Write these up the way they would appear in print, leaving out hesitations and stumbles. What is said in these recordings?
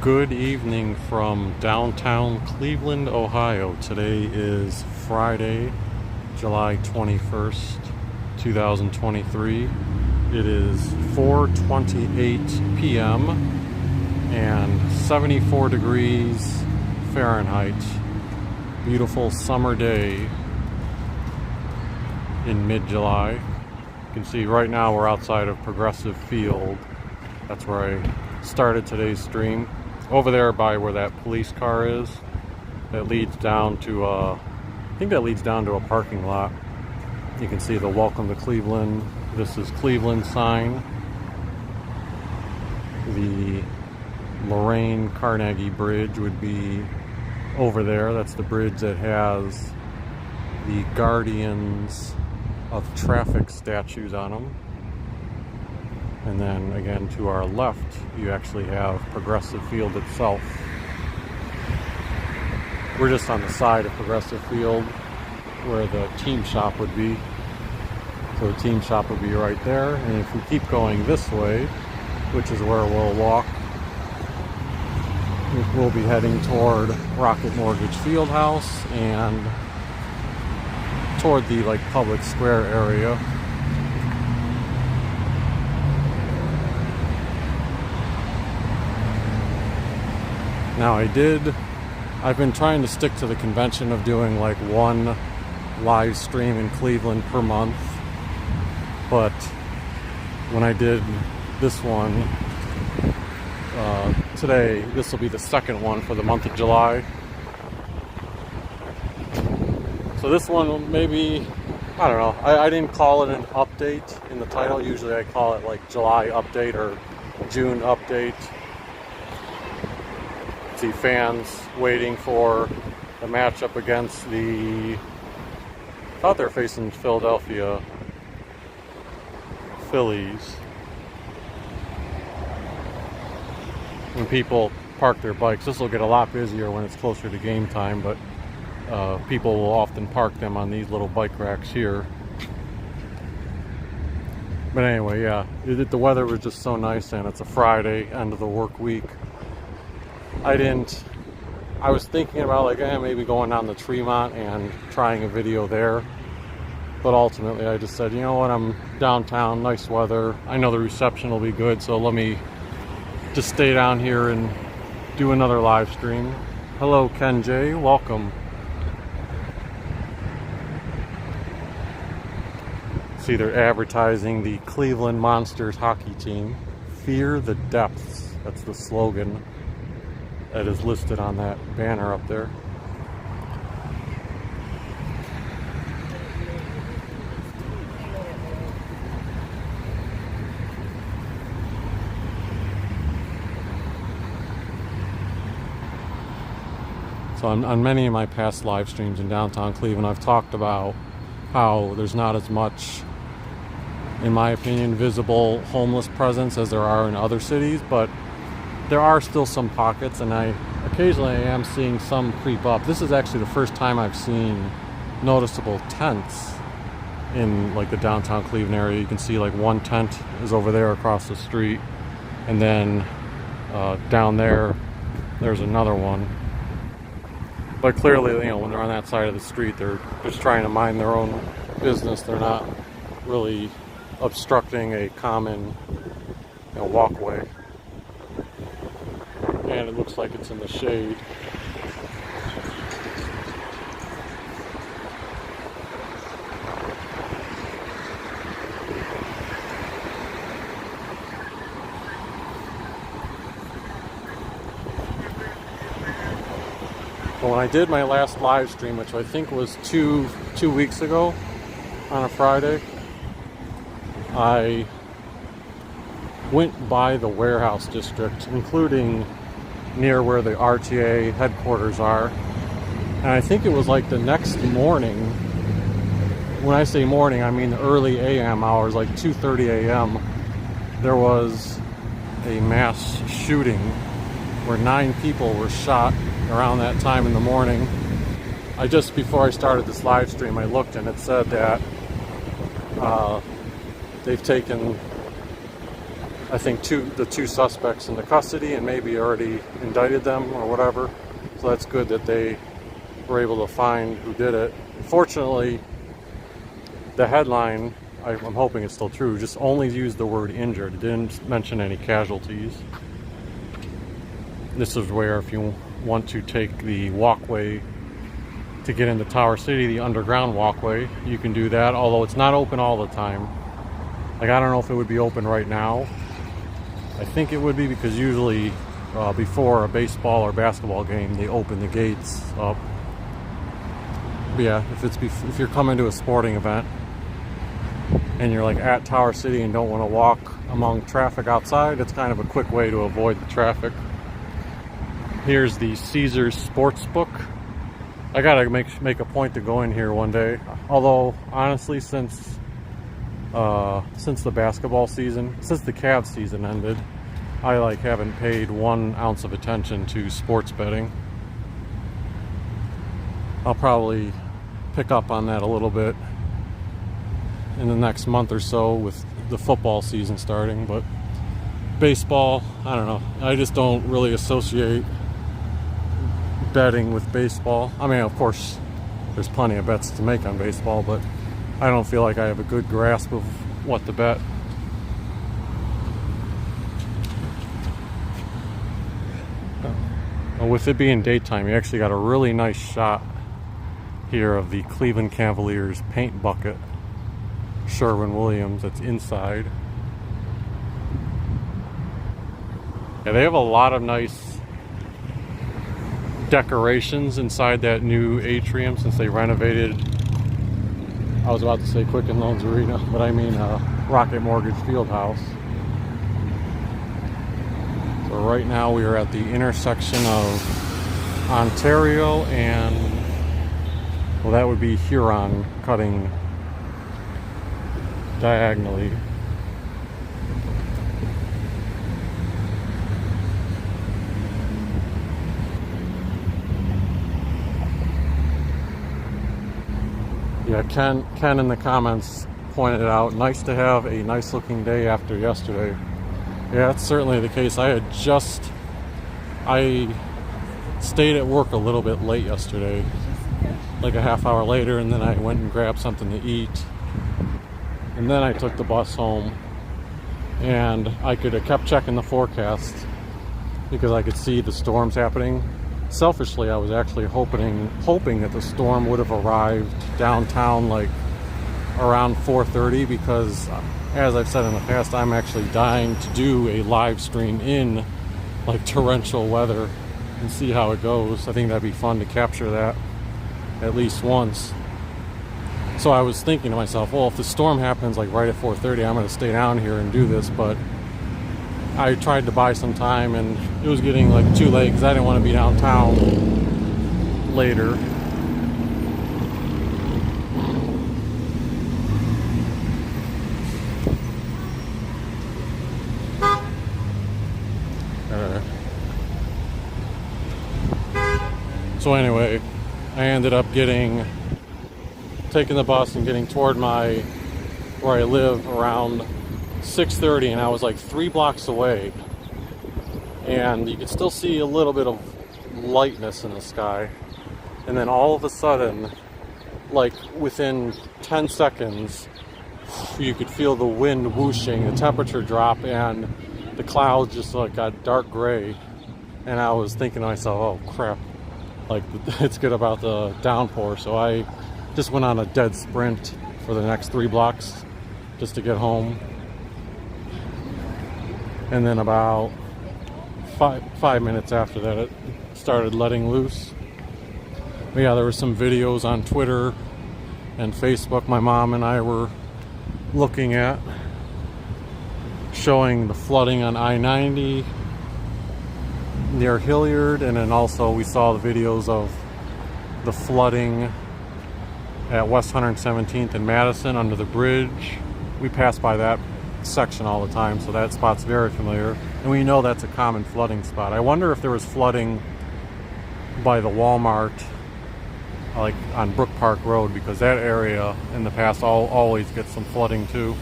Good evening from downtown Cleveland, Ohio. Today is Friday, July 21st, 2023. It is 4:28 p.m. and 74 degrees Fahrenheit. Beautiful summer day in mid-July. You can see right now we're outside of Progressive Field. That's where I started today's stream. Over there by where that police car is, that leads down to I think that leads down to a parking lot. You can see the Welcome to Cleveland, This is Cleveland sign. The Lorain Carnegie Bridge would be over there. That's the bridge that has the Guardians of Traffic statues on them. And then again to our left, you actually have Progressive Field itself. We're just on the side of Progressive Field where the team shop would be. So the team shop would be right there. And if we keep going this way, which is where we'll walk, we'll be heading toward Rocket Mortgage Fieldhouse and toward the public square area. Now I've been trying to stick to the convention of doing one live stream in Cleveland per month, but when I did this one today, this will be the second one for the month of July. So this one maybe, I don't know, I didn't call it an update in the title. Usually I call it July update or June update. See fans waiting for the matchup against I thought they're facing Philadelphia Phillies. When people park their bikes, this will get a lot busier when it's closer to game time, but people will often park them on these little bike racks here. But anyway, yeah, the weather was just so nice, and it's a Friday, end of the work week. I was thinking about maybe going down to Tremont and trying a video there, but ultimately I just said, you know what, I'm downtown, nice weather, I know the reception will be good, so let me just stay down here and do another live stream. Hello Ken J, welcome. See, they're advertising the Cleveland Monsters hockey team. Fear the depths, that's the slogan that is listed on that banner up there. So on many of my past live streams in downtown Cleveland, I've talked about how there's not as much, in my opinion, visible homeless presence as there are in other cities, but there are still some pockets, and occasionally I am seeing some creep up. This is actually the first time I've seen noticeable tents in the downtown Cleveland area. You can see one tent is over there across the street, and then down there's another one. But clearly, when they're on that side of the street, they're just trying to mind their own business. They're not really obstructing a common walkway. And it looks like it's in the shade. But when I did my last live stream, which I think was two weeks ago on a Friday, I went by the warehouse district, including near where the RTA headquarters are. And I think it was the next morning. When I say morning, I mean the early AM hours, 2:30 AM. There was a mass shooting where 9 people were shot around that time in the morning. Before I started this live stream, I looked and it said that they've taken I think the two suspects into custody and maybe already indicted them or whatever. So that's good that they were able to find who did it. Fortunately, the headline, I'm hoping it's still true, just only used the word injured. It didn't mention any casualties. This is where, if you want to take the walkway to get into Tower City, the underground walkway, you can do that, although it's not open all the time. Like, I don't know if it would be open right now. I think it would be, because usually before a baseball or basketball game, they open the gates up. But yeah, if you're coming to a sporting event and you're like at Tower City and don't want to walk among traffic outside, it's kind of a quick way to avoid the traffic. Here's the Caesars Sportsbook. I gotta make a point to go in here one day. Although honestly, since the basketball season, since the Cavs season ended, I haven't paid 1 ounce of attention to sports betting. I'll probably pick up on that a little bit in the next month or so with the football season starting. But baseball, I don't know. I just don't really associate betting with baseball. I mean, of course, there's plenty of bets to make on baseball, but I don't feel like I have a good grasp of what to bet. With it being daytime, you actually got a really nice shot here of the Cleveland Cavaliers paint bucket. Sherwin-Williams, that's inside. Yeah, they have a lot of nice decorations inside that new atrium since they renovated, I was about to say Quicken Loans Arena, but I mean Rocket Mortgage Fieldhouse. So right now we are at the intersection of Ontario and, well, that would be Huron, cutting diagonally. Yeah, Ken in the comments pointed it out. Nice to have a nice looking day after yesterday. Yeah, that's certainly the case. I stayed at work a little bit late yesterday, like a half hour later, and then I went and grabbed something to eat. And then I took the bus home, and I kept checking the forecast because I could see the storms happening. Selfishly, I was actually hoping that the storm would have arrived downtown like around 4:30, because as I've said in the past, I'm actually dying to do a live stream in like torrential weather and see how it goes. I think that'd be fun to capture that at least once. So I was thinking to myself, well, if the storm happens like right at 4:30, I'm going to stay down here and do this. But I tried to buy some time, and it was getting like too late because I didn't want to be downtown later. So anyway, I ended up taking the bus and getting toward where I live around 6:30, and I was like 3 blocks away, and you could still see a little bit of lightness in the sky, and then all of a sudden, like within 10 seconds, you could feel the wind whooshing, the temperature drop, and the clouds just like got dark gray. And I was thinking to myself, oh crap, like it's good about the downpour. So I just went on a dead sprint for the next 3 blocks just to get home. And then about five minutes after that, it started letting loose. But yeah, there were some videos on Twitter and Facebook my mom and I were looking at, showing the flooding on I-90 near Hilliard, and then also we saw the videos of the flooding at West 117th and Madison under the bridge. We pass by that section all the time, so that spot's very familiar, and we know that's a common flooding spot. I wonder if there was flooding by the Walmart, like on Brook Park Road, because that area in the past always gets some flooding too.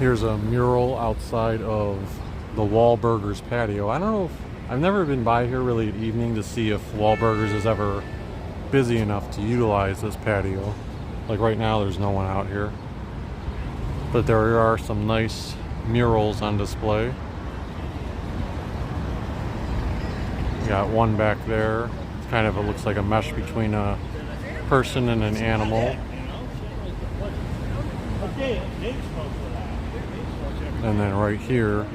Here's a mural outside of the Wahlburgers patio. I don't know if I've never been by here really at evening to see if Wahlburgers is ever busy enough to utilize this patio. Like right now, there's no one out here. But there are some nice murals on display. Got one back there. Kind of, it looks like a mesh between a person and an animal. And then right here,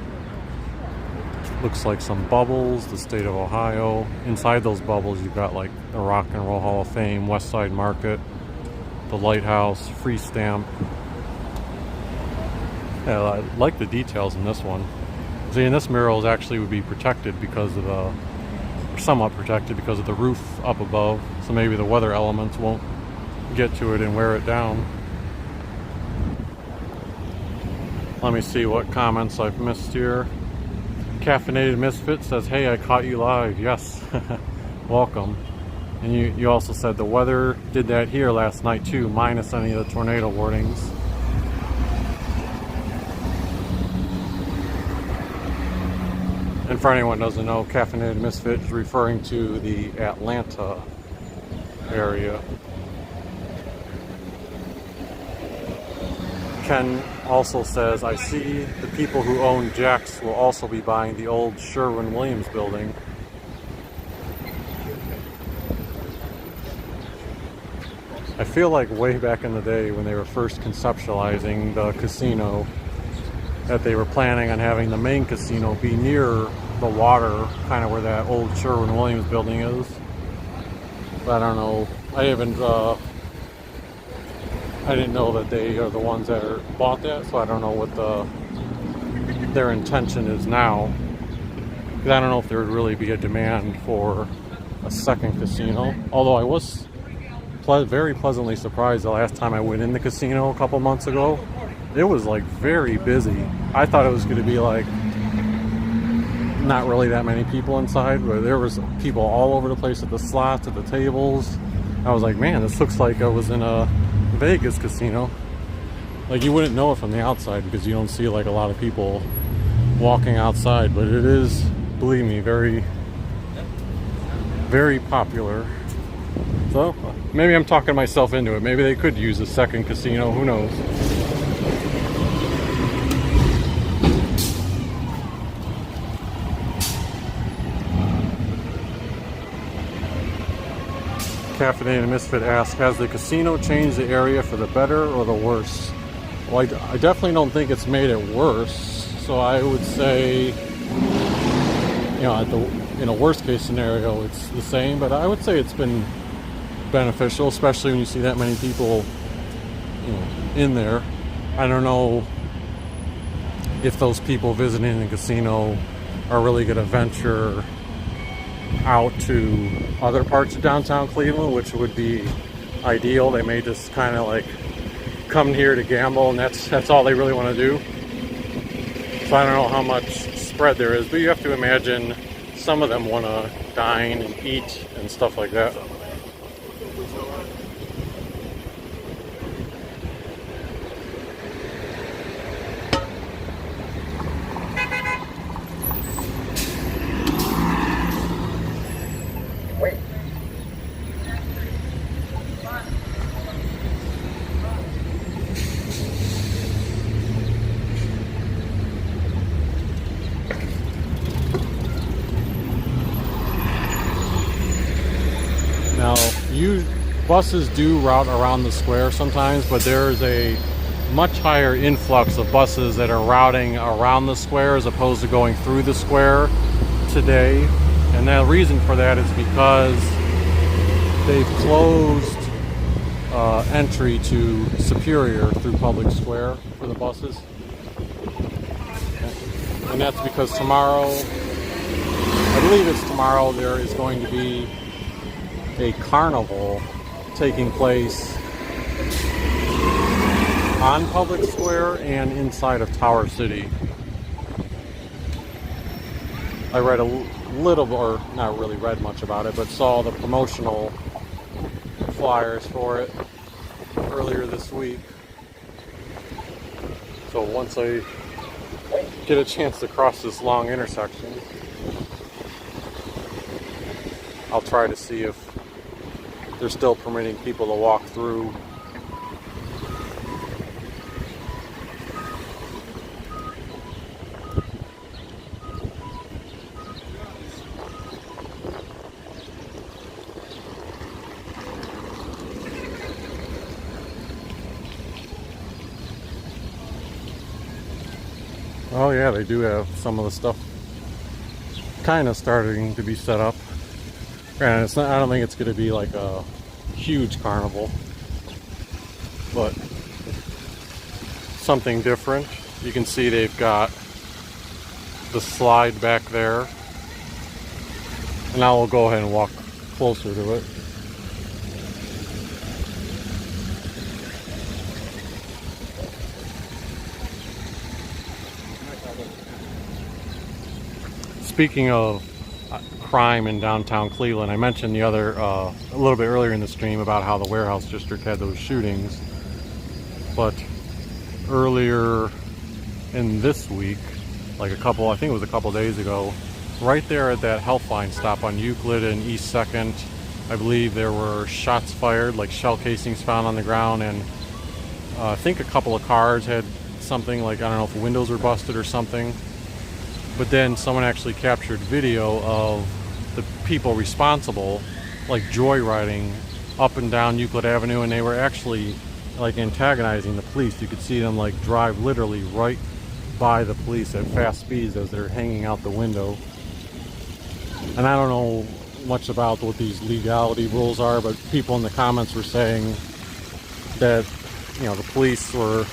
looks like some bubbles, the state of Ohio. Inside those bubbles, you've got like the Rock and Roll Hall of Fame, West Side Market, the Lighthouse, Free Stamp. Yeah, I like the details in this one. See, and this mural is actually would be protected because of the, somewhat protected because of the roof up above. So maybe the weather elements won't get to it and wear it down. Let me see what comments I've missed here. Caffeinated Misfit says, hey, I caught you live. Yes, welcome. And you also said the weather did that here last night too, minus any of the tornado warnings. And for anyone who doesn't know, Caffeinated Misfit is referring to the Atlanta area. Ken also says, I see the people who own Jack's will also be buying the old Sherwin-Williams building. I feel like way back in the day when they were first conceptualizing the casino, that they were planning on having the main casino be near the water, kind of where that old Sherwin-Williams building is. But I don't know. I didn't know that they are the ones that bought that, so I don't know what their intention is now. Because I don't know if there would really be a demand for a second casino. Although I was very pleasantly surprised the last time I went in the casino a couple months ago. It was like very busy. I thought it was going to be like not really that many people inside, but there was people all over the place at the slots, at the tables. I was like, man, this looks like I was in a Vegas casino. Like you wouldn't know it from the outside because you don't see like a lot of people walking outside, but it is, believe me, very, very popular. So maybe I'm talking myself into it. Maybe they could use a second casino, who knows. Caffeinated Misfit asks, has the casino changed the area for the better or the worse? Well, I definitely don't think it's made it worse. So I would say, you know, in a worst case scenario, it's the same. But I would say it's been beneficial, especially when you see that many people, you know, in there. I don't know if those people visiting the casino are really going to venture out to other parts of downtown Cleveland, which would be ideal. They may just kind of like come here to gamble, and that's all they really want to do. So I don't know how much spread there is, but you have to imagine some of them want to dine and eat and stuff like that. Now, buses do route around the square sometimes, but there's a much higher influx of buses that are routing around the square as opposed to going through the square today. And the reason for that is because they've closed entry to Superior through Public Square for the buses. And that's because tomorrow, I believe it's tomorrow, there is going to be a carnival taking place on Public Square and inside of Tower City. I read a little, or not really read much about it, but saw the promotional flyers for it earlier this week. So once I get a chance to cross this long intersection, I'll try to see if they're still permitting people to walk through. Oh yeah, they do have some of the stuff kind of starting to be set up. Granted, it's not, I don't think it's going to be like a huge carnival, but something different. You can see they've got the slide back there, and now we'll go ahead and walk closer to it. Speaking of crime in downtown Cleveland, I mentioned a little bit earlier in the stream about how the warehouse district had those shootings, but earlier in this week, I think it was a couple days ago, right there at that Healthline stop on Euclid and East 2nd, I believe there were shots fired, like shell casings found on the ground, and I think a couple of cars had something like, I don't know if windows were busted or something. But then someone actually captured video of the people responsible, like joyriding up and down Euclid Avenue, and they were actually like antagonizing the police. You could see them like drive literally right by the police at fast speeds as they're hanging out the window. And I don't know much about what these legality rules are, but people in the comments were saying that, the police were,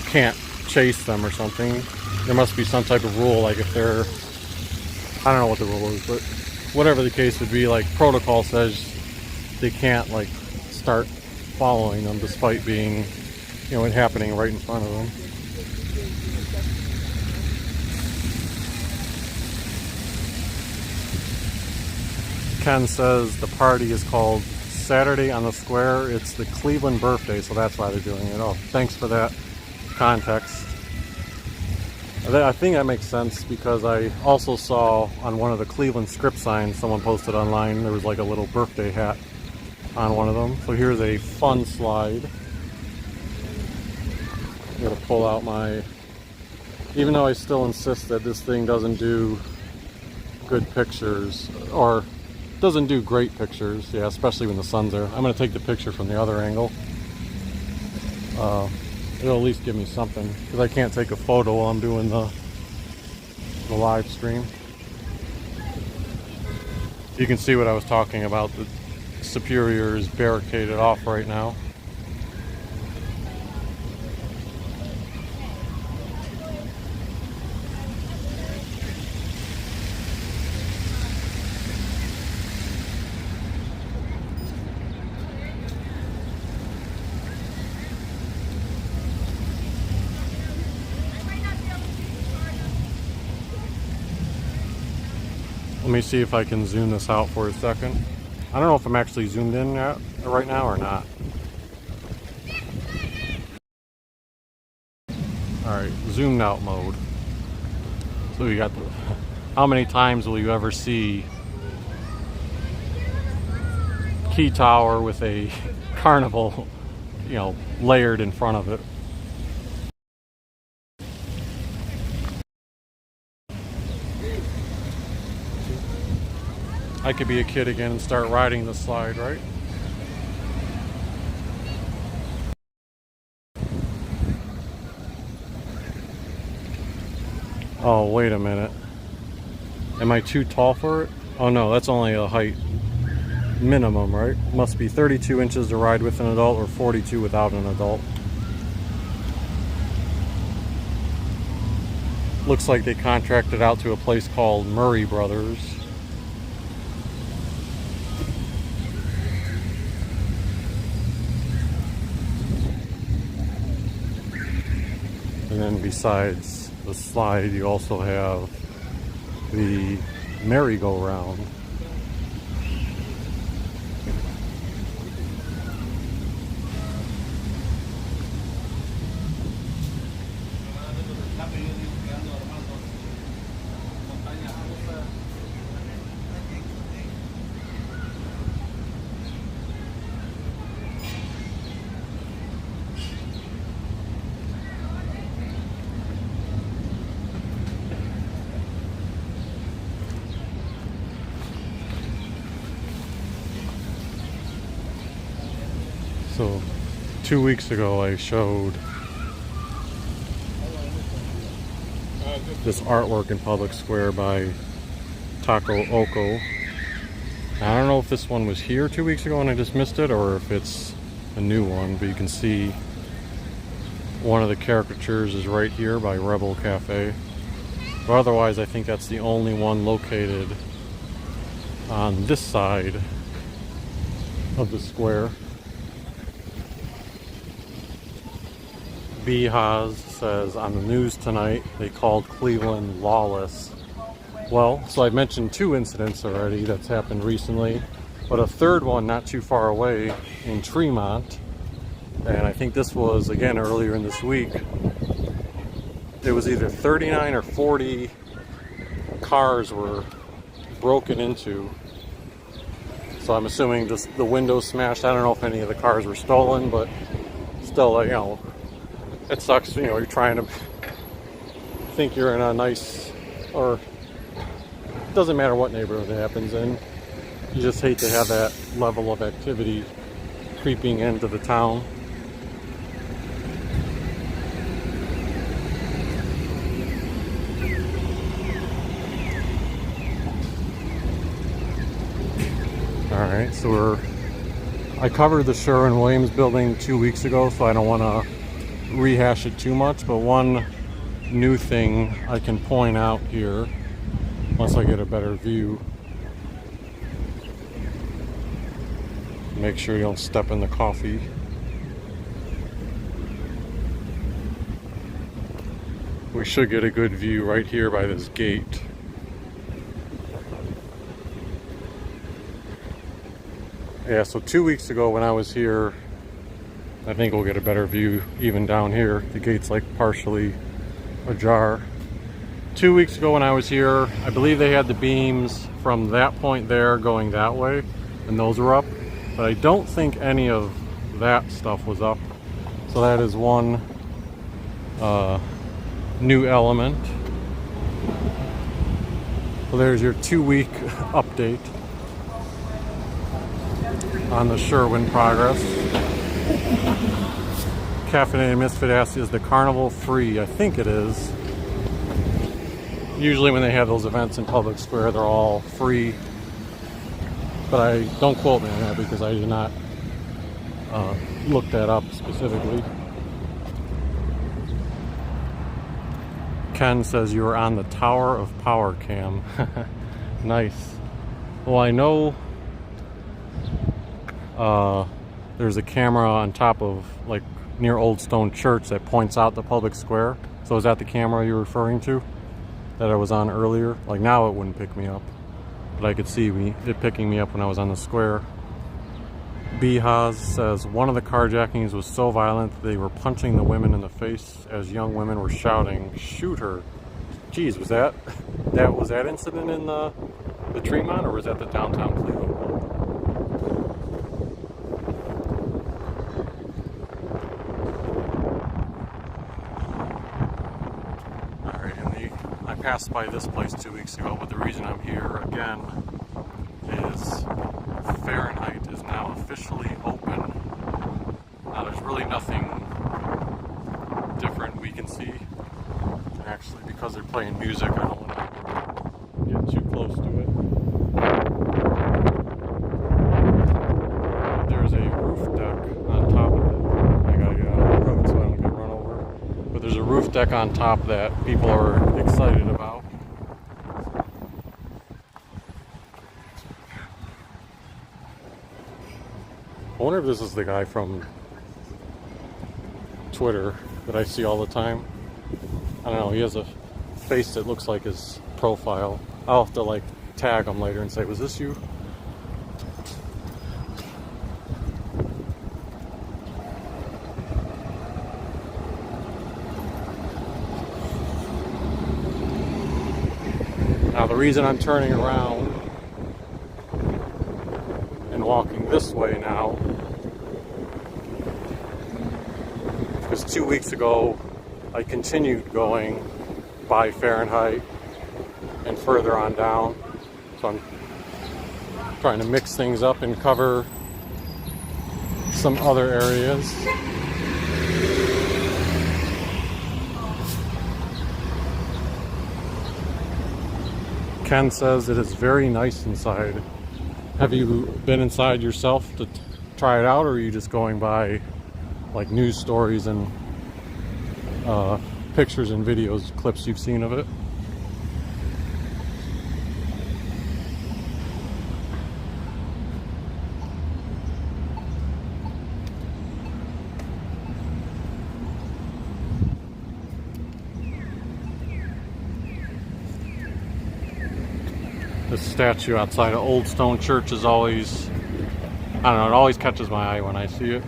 can't chase them or something. There must be some type of rule, like if they're, I don't know what the rule is, but whatever the case would be, like protocol says they can't like start following them despite being, it happening right in front of them. Ken says the party is called Saturday on the Square. It's the Cleveland birthday, so that's why they're doing it. Oh, thanks for that context. I think that makes sense because I also saw on one of the Cleveland script signs someone posted online, there was like a little birthday hat on one of them. So here's a fun slide. I'm going to pull out even though I still insist that this thing doesn't do good pictures, or doesn't do great pictures, yeah, especially when the sun's there. I'm going to take the picture from the other angle. It'll at least give me something, because I can't take a photo while I'm doing the live stream. You can see what I was talking about. The Superior is barricaded off right now. Let me see if I can zoom this out for a second. I don't know if I'm actually zoomed in right now or not. Alright, zoomed out mode. So you got how many times will you ever see Key Tower with a carnival, layered in front of it? I could be a kid again and start riding the slide, right? Oh, wait a minute. Am I too tall for it? Oh no, that's only a height minimum, right? Must be 32 inches to ride with an adult or 42 without an adult. Looks like they contracted out to a place called Murray Brothers. And then besides the slide, you also have the merry-go-round. So 2 weeks ago I showed this artwork in Public Square by Taco Oko. I don't know if this one was here 2 weeks ago and I just missed it, or if it's a new one, but you can see one of the caricatures is right here by Rebel Cafe. But otherwise, I think that's the only one located on this side of the square. Behaz says on the news tonight they called Cleveland lawless. Well, so I've mentioned 2 incidents already that's happened recently, but a third one not too far away in Tremont, and I think this was again earlier in this week. It was either 39 or 40 cars were broken into. So I'm assuming just the windows smashed. I don't know if any of the cars were stolen, but still, you know, it sucks. You know, you're trying to think you're in a nice, or it doesn't matter what neighborhood it happens in. You just hate to have that level of activity creeping into the town. Alright, so I covered the Sherwin-Williams building 2 weeks ago, so I don't want to rehash it too much, but one new thing I can point out here, once I get a better view. Make sure you don't step in the coffee. We should get a good view right here by this gate. Yeah, so 2 weeks ago when I was here, I think we'll get a better view even down here. The gate's like partially ajar. 2 weeks ago when I was here, I believe they had the beams from that point there going that way, and those were up. But I don't think any of that stuff was up. So that is one new element. So there's your 2-week update on the Sherwin progress. Caffeinated Misfit asks, is the carnival free? I think it is. Usually when they have those events in Public Square, they're all free. But I don't quote me on that because I did not look that up specifically. Ken says you were on the Tower of Power Cam. Nice. Well, I know there's a camera on top of, like, near Old Stone Church that points out the Public Square. So is that the camera you're referring to that I was on earlier? Like, now it wouldn't pick me up, but I could see it picking me up when I was on the square. Behaz says one of the carjackings was so violent that they were punching the women in the face as young women were shouting, "Shoot her!" Geez, was that incident in the Tremont, or was that the downtown Cleveland one? All right, I passed by this place 2 weeks ago, but the reason I'm here again is Fahrenheit is now officially open. Now there's really nothing different we can see. Actually, because they're playing music, I don't want to get too close to it. There's a roof deck on top of it. I gotta get out of the road so I don't get run over. But there's a roof deck on top that people are excited about. I wonder if this is the guy from Twitter that I see all the time. I don't know, he has a face that looks like his profile. I'll have to, like, tag him later and say, was this you? Now the reason I'm turning around and walking this way now, because 2 weeks ago I continued going by Fahrenheit and further on down, so I'm trying to mix things up and cover some other areas. Ken says it is very nice inside. Have you been inside yourself to try it out, or are you just going by like news stories and pictures and videos, clips you've seen of it? This statue outside of Old Stone Church is always, I don't know, it always catches my eye when I see it.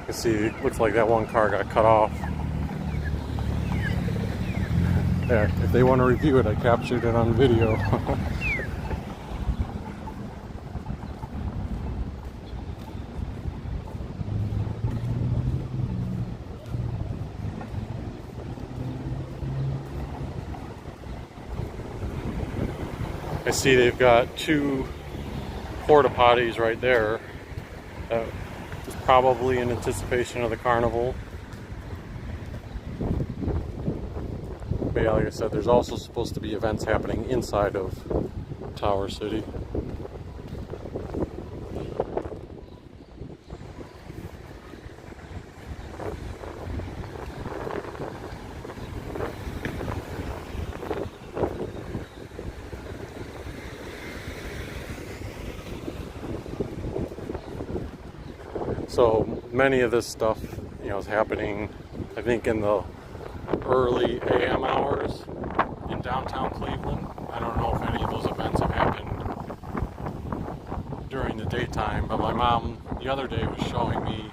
You see, it looks like that one car got cut off. Yeah, if they want to review it, I captured it on video. I see they've got 2 porta potties right there. It's probably in anticipation of the carnival. But yeah, like I said, there's also supposed to be events happening inside of Tower City. So many of this stuff, is happening, I think, in the early AM hours in downtown Cleveland. I don't know if any of those events have happened during the daytime, but my mom the other day was showing me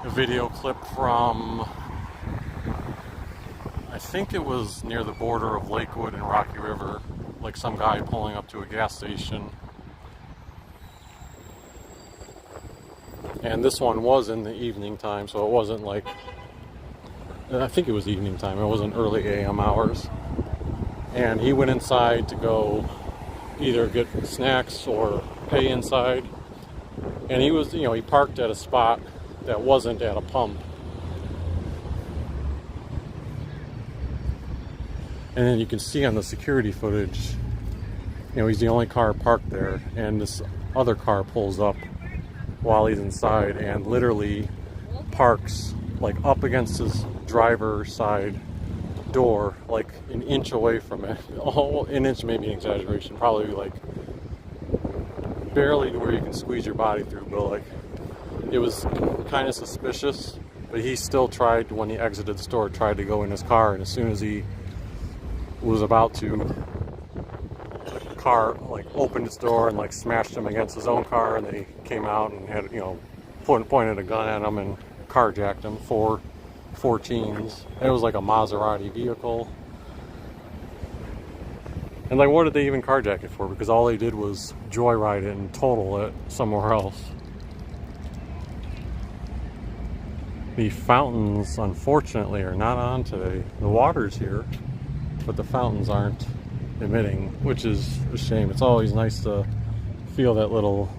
a video clip from, I think it was near the border of Lakewood and Rocky River, like some guy pulling up to a gas station. And this one was in the evening time, so it wasn't like, I think it was evening time, it wasn't early AM hours. And he went inside to go either get snacks or pay inside. And he was, he parked at a spot that wasn't at a pump. And then you can see on the security footage, he's the only car parked there, and this other car pulls up while he's inside and literally parks like up against his driver's side door, like an inch away from it. Oh, an inch may be an exaggeration, probably like barely to where you can squeeze your body through, but like it was kind of suspicious. But he still tried, when he exited the store, tried to go in his car, and as soon as he was about to, car like opened its door and like smashed him against his own car, and they came out and had pointed a gun at him and carjacked him. Four teens. It was like a Maserati vehicle, and like, what did they even carjack it for? Because all they did was joyride it and total it somewhere else. The fountains, unfortunately, are not on today. The water's here, but the fountains aren't emitting, which is a shame. It's always nice to feel that little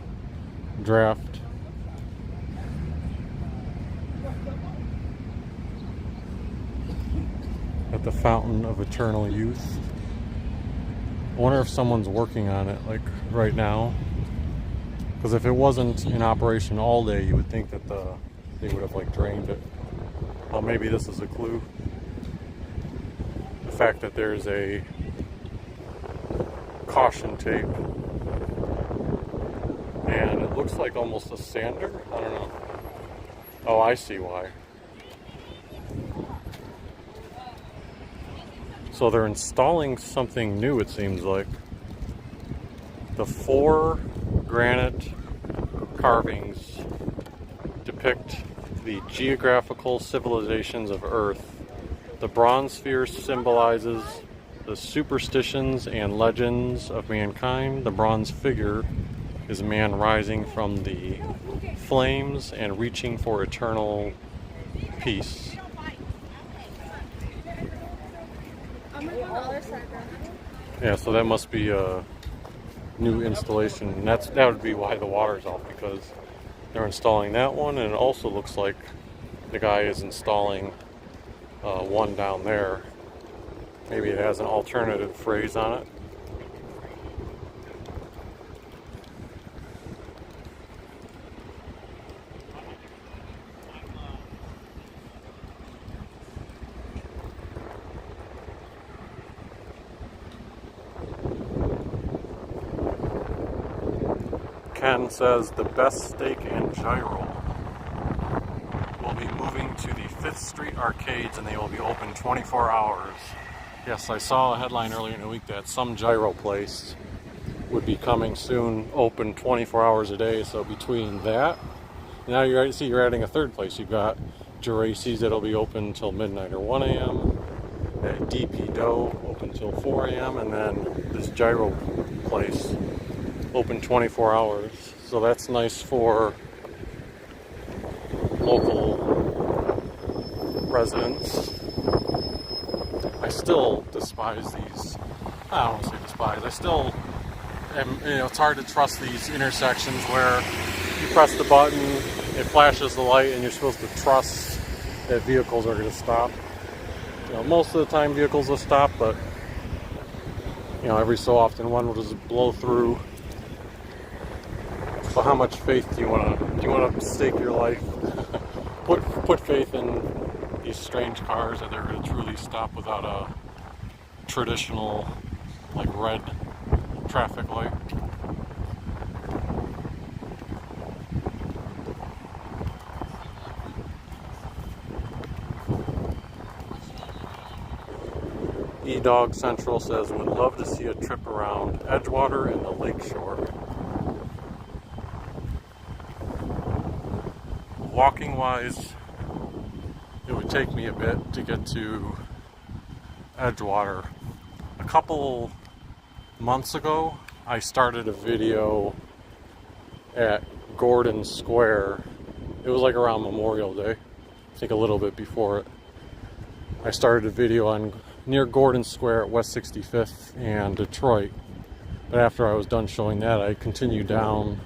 draft. At the Fountain of Eternal Youth. I wonder if someone's working on it like right now, because if it wasn't in operation all day, you would think that they would have like drained it. Well, maybe this is a clue. The fact that there's a caution tape, and it looks like almost a sander. I don't know. Oh, I see why. So they're installing something new, it seems like. The 4 granite carvings depict the geographical civilizations of Earth The bronze sphere symbolizes the superstitions and legends of mankind. The bronze figure is a man rising from the flames and reaching for eternal peace. Yeah, so that must be a new installation. That would be why the water's off, because they're installing that one, and it also looks like the guy is installing one down there. Maybe it has an alternative phrase on it. Ken says the best steak and gyro will be moving to the 5th Street arcades, and they will be open 24 hours. Yes, I saw a headline earlier in the week that some gyro place would be coming soon, open 24 hours a day. So between that, now you're adding a third place. You've got Geraci's that'll be open until midnight or 1 a.m. At DP Dough open till 4 a.m. and then this gyro place open 24 hours. So that's nice for local residents. I still despise these. I don't want to say despise. I still am, it's hard to trust these intersections where you press the button, it flashes the light, and you're supposed to trust that vehicles are going to stop. Most of the time vehicles will stop, but every so often one will just blow through. So how much faith do you want to stake your life? put faith in these strange cars that they're going to truly stop without a traditional, red traffic light. E-Dog Central says, would love to see a trip around Edgewater and the Lakeshore. Walking wise, it would take me a bit to get to Edgewater. A couple months ago, I started a video at Gordon Square. It was around Memorial Day, I think a little bit before it. I started a video near Gordon Square at West 65th and Detroit. But after I was done showing that, I continued down,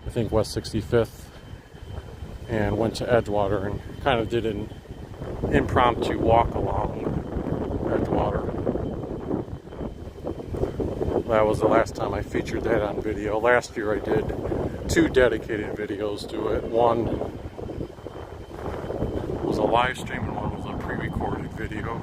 I think, West 65th and went to Edgewater and kind of did an impromptu walk along Edgewater. That was the last time I featured that on video. Last year I did 2 dedicated videos to it. One was a live stream and one was a pre-recorded video.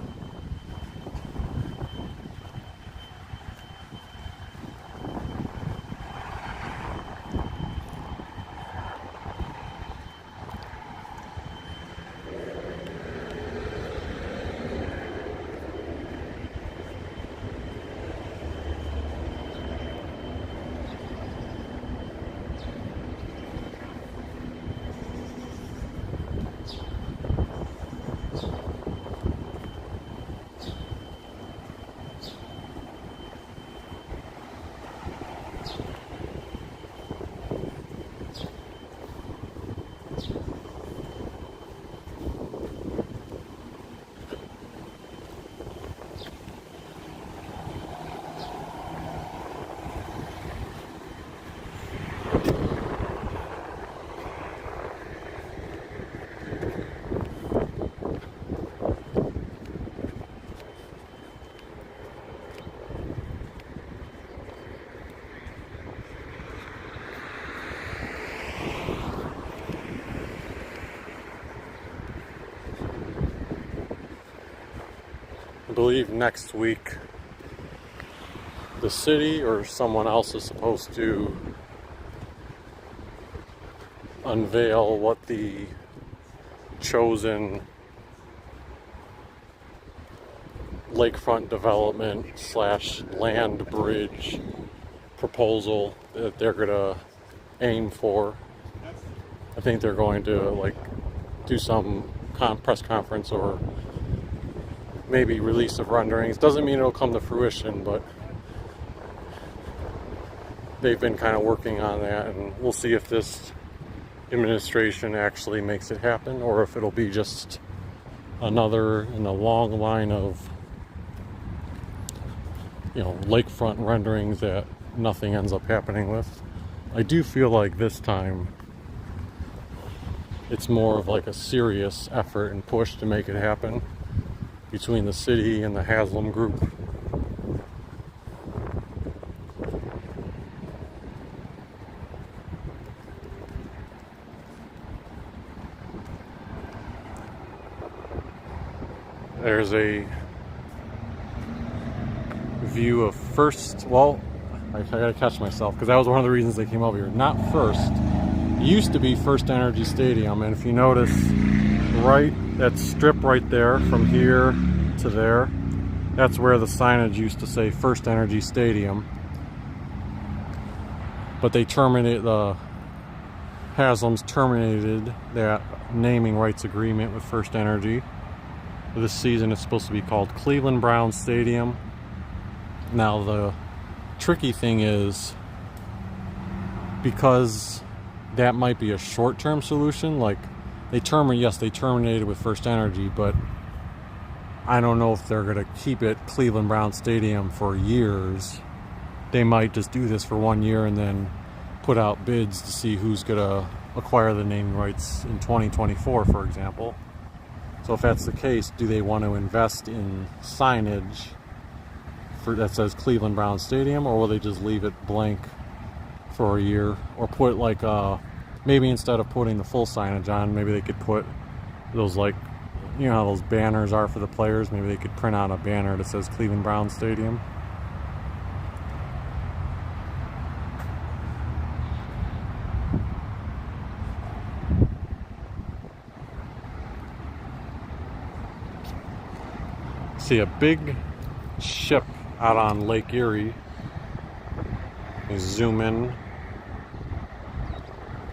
I believe next week the city or someone else is supposed to unveil what the chosen lakefront development / land bridge proposal that they're gonna aim for. I think they're going to do some press conference or maybe release of renderings. Doesn't mean it'll come to fruition, but they've been kind of working on that, and we'll see if this administration actually makes it happen or if it'll be just another in a long line of, you know, lakefront renderings that nothing ends up happening with. I do feel like this time it's more of like a serious effort and push to make it happen between the city and the Haslam Group. There's a view of First, well, I gotta catch myself because that was one of the reasons they came over here. Not First. It used to be First Energy Stadium, and if you notice, right, that strip right there from here to there, that's where the signage used to say First Energy Stadium. But they terminated, the Haslam's terminated that naming rights agreement with First Energy. This season it's supposed to be called Cleveland Browns Stadium. Now the tricky thing is, because that might be a short-term solution, like they terminated with First Energy, but I don't know if they're going to keep it Cleveland Browns Stadium for years. They might just do this for 1 year and then put out bids to see who's going to acquire the naming rights in 2024, for example. So if that's the case, do they want to invest in signage for that says Cleveland Browns Stadium, or will they just leave it blank for a year, or put like maybe instead of putting the full signage on, maybe they could put those, like, you know how those banners are for the players, maybe they could print out a banner that says Cleveland Browns Stadium. See a big ship out on Lake Erie. We zoom in.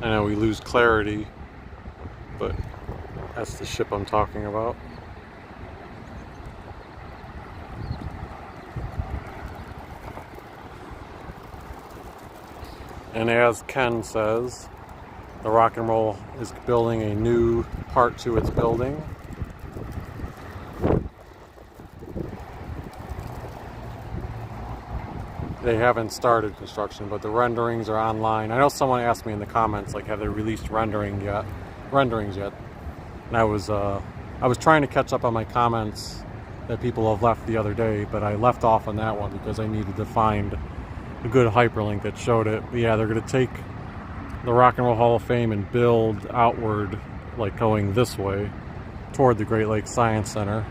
I know we lose clarity, but that's the ship I'm talking about. And as Ken says, the Rock and Roll is building a new part to its building. They haven't started construction, but the renderings are online. I know someone asked me in the comments, like, have they released renderings yet? And I was trying to catch up on my comments that people have left the other day, but I left off on that one because I needed to find a good hyperlink that showed it. But yeah, they're going to take the Rock and Roll Hall of Fame and build outward, like going this way toward the Great Lakes Science Center.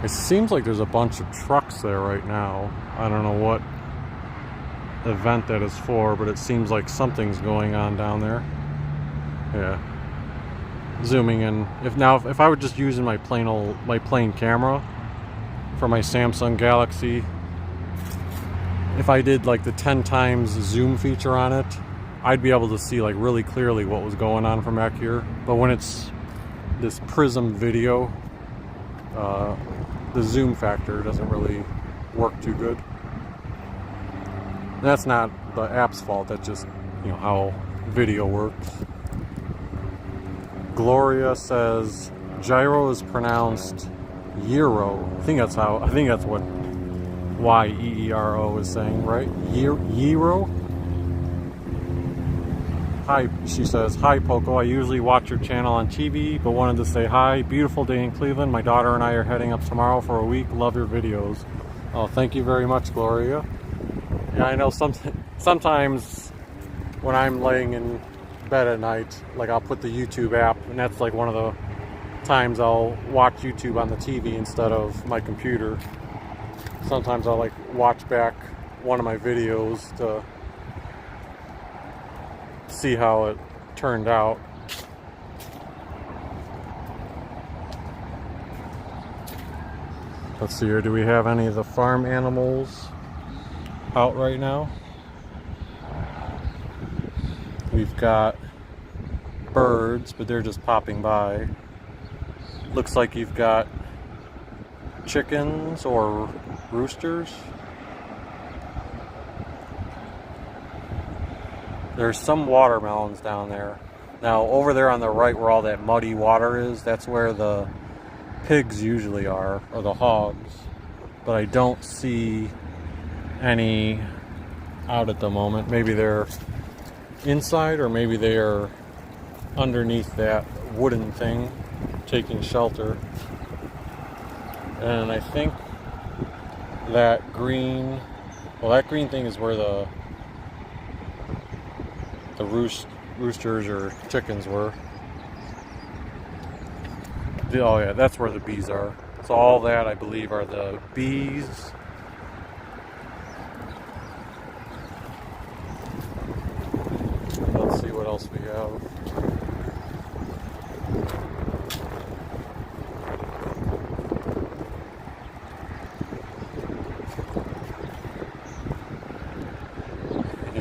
It seems like there's a bunch of trucks there right now. I don't know what event that is for, but it seems like something's going on down there. Yeah. Zooming in. If I were just using my plain camera for my Samsung Galaxy, if I did like the 10 times zoom feature on it, I'd be able to see like really clearly what was going on from back here. But when it's this Prism video, the zoom factor doesn't really work too good. And that's not the app's fault, that's just, you know, how video works. Gloria says gyro is pronounced Euro. I think that's what YEERO is saying, right? Euro? Hi, she says, hi Poco, I usually watch your channel on TV, but wanted to say hi. Beautiful day in Cleveland. My daughter and I are heading up tomorrow for a week. Love your videos. Oh, thank you very much, Gloria. Yeah, I know sometimes when I'm laying in bed at night, like I'll put the YouTube app, and that's like one of the times I'll watch YouTube on the TV instead of my computer. Sometimes I'll like watch back one of my videos to see how it turned out. Let's see here, do we have any of the farm animals out right now? We've got birds, but they're just popping by. Looks like you've got chickens or roosters. There's some watermelons down there. Now, over there on the right where all that muddy water is, that's where the pigs usually are, or the hogs. But I don't see any out at the moment. Maybe they're inside, or maybe they're underneath that wooden thing taking shelter. And I think that green thing is where the roosters or chickens were. Oh yeah, that's where the bees are. So all that, I believe, are the bees. Let's see what else we have.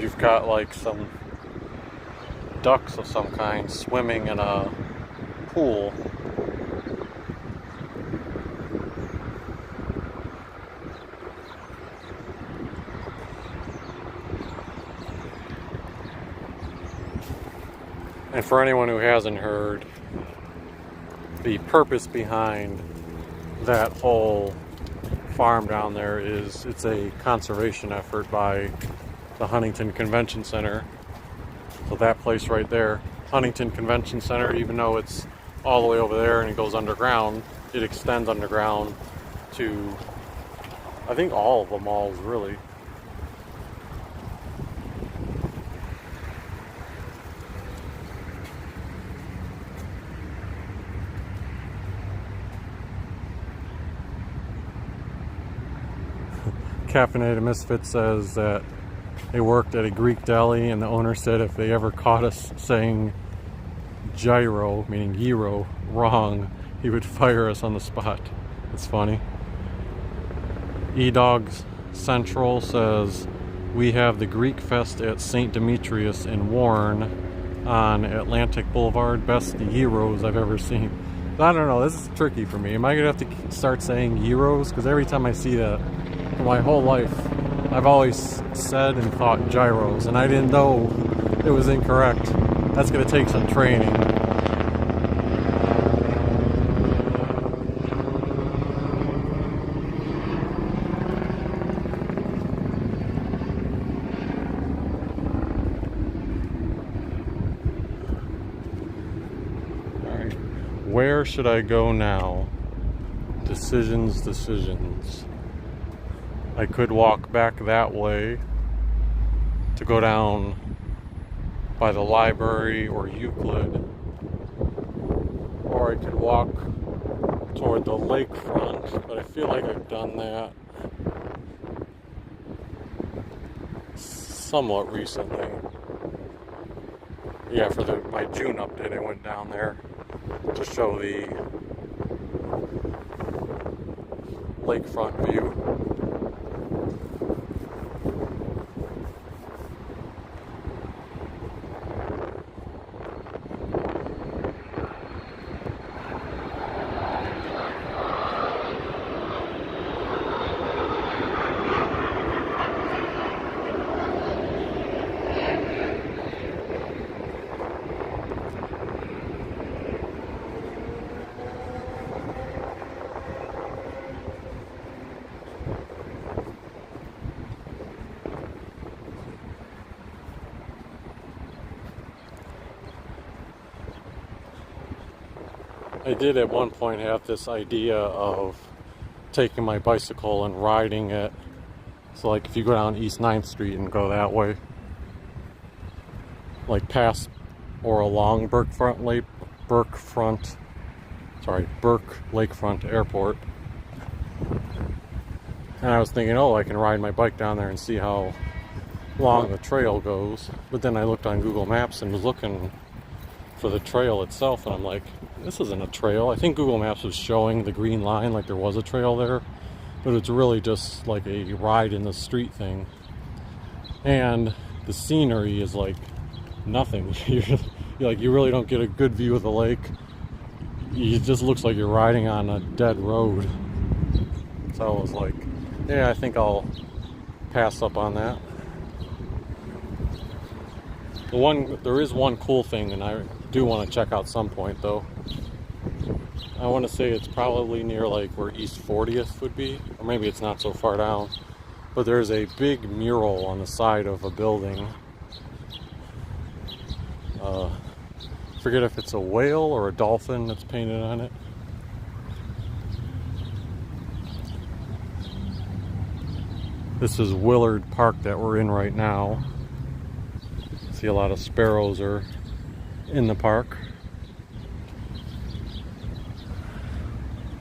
You've got like some ducks of some kind swimming in a pool. And for anyone who hasn't heard, the purpose behind that whole farm down there is it's a conservation effort by the Huntington Convention Center. So that place right there, Huntington Convention Center, even though it's all the way over there and it goes underground, it extends underground to, I think, all of the malls, really. Caffeinated Misfit says that they worked at a Greek deli and the owner said if they ever caught us saying gyro, meaning gyro, wrong, he would fire us on the spot. It's funny. E-Dogs Central says we have the Greek Fest at St. Demetrius in Warren on Atlantic Boulevard. Best gyros I've ever seen. I don't know, this is tricky for me. Am I gonna have to start saying gyros? Because every time I see that, for my whole life, I've always said and thought gyros, and I didn't know it was incorrect. That's going to take some training. All right, where should I go now? Decisions. I could walk back that way to go down by the library or Euclid, or I could walk toward the lakefront, but I feel like I've done that somewhat recently. Yeah, for my June update, I went down there to show the lakefront view. I did at one point have this idea of taking my bicycle and riding it. So like if you go down East 9th Street and go that way, like past or along Burke Lakefront Airport. And I was thinking, oh, I can ride my bike down there and see how long the trail goes. But then I looked on Google Maps and was looking for the trail itself, and I'm like, this isn't a trail. I think Google Maps was showing the green line like there was a trail there, but it's really just like a ride in the street thing. And the scenery is like nothing. you really don't get a good view of the lake. It just looks like you're riding on a dead road. So I was like, yeah, I think I'll pass up on that. There is one cool thing, and I do want to check out some point though. I want to say it's probably near like where East 40th would be, or maybe it's not so far down. But there's a big mural on the side of a building. Forget if it's a whale or a dolphin that's painted on it. This is Willard Park that we're in right now. See a lot of sparrows are in the park.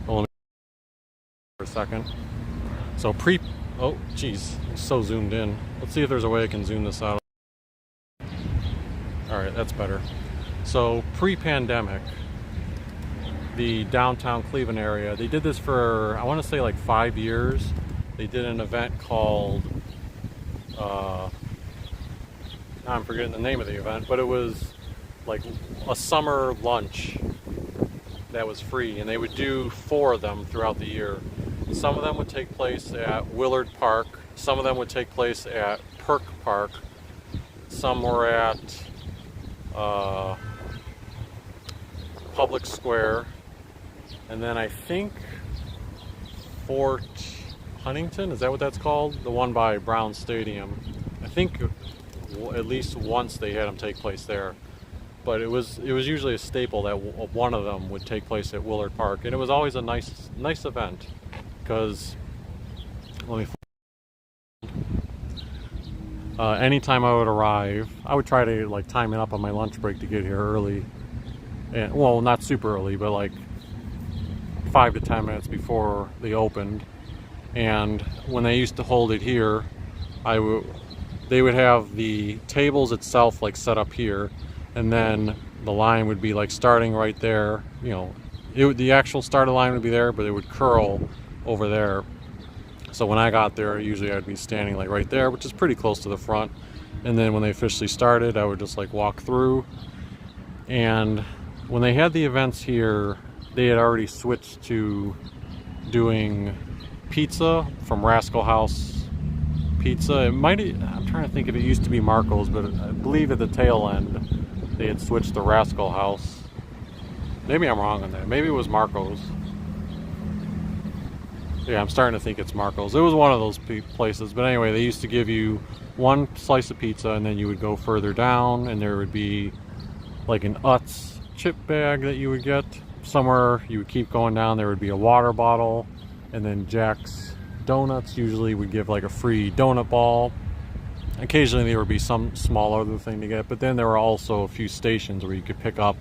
Hold on for a second. So oh geez, it's so zoomed in. Let's see if there's a way I can zoom this out. Alright, that's better. So pre-pandemic, the downtown Cleveland area, they did this for, I want to say like 5 years. They did an event called, now I'm forgetting the name of the event, but it was like a summer lunch that was free, and they would do 4 of them throughout the year. Some of them would take place at Willard Park, some of them would take place at Perk Park, some were at Public Square, and then I think Fort Huntington, is that what that's called? The one by Brown Stadium. I think at least once they had them take place there. But it was usually a staple that one of them would take place at Willard Park, and it was always a nice event because anytime I would arrive, I would try to like time it up on my lunch break to get here early, and well, not super early, but like 5 to 10 minutes before they opened. And when they used to hold it here, they would have the tables itself like set up here, and then the line would be like starting right there. The actual start of the line would be there, but it would curl over there. So when I got there, usually I'd be standing like right there, which is pretty close to the front. And then when they officially started, I would just like walk through. And when they had the events here, they had already switched to doing pizza from Rascal House Pizza. I'm trying to think if it used to be Marco's, but I believe at the tail end they had switched to Rascal House. Maybe I'm wrong on that. Maybe it was Marco's. Yeah, I'm starting to think it's Marco's. It was one of those places. But anyway, they used to give you one slice of pizza, and then you would go further down, and there would be like an Utz chip bag that you would get. Somewhere you would keep going down, there would be a water bottle, and then Jack's Donuts usually would give like a free donut ball. Occasionally there would be some small other thing to get, but then there were also a few stations where you could pick up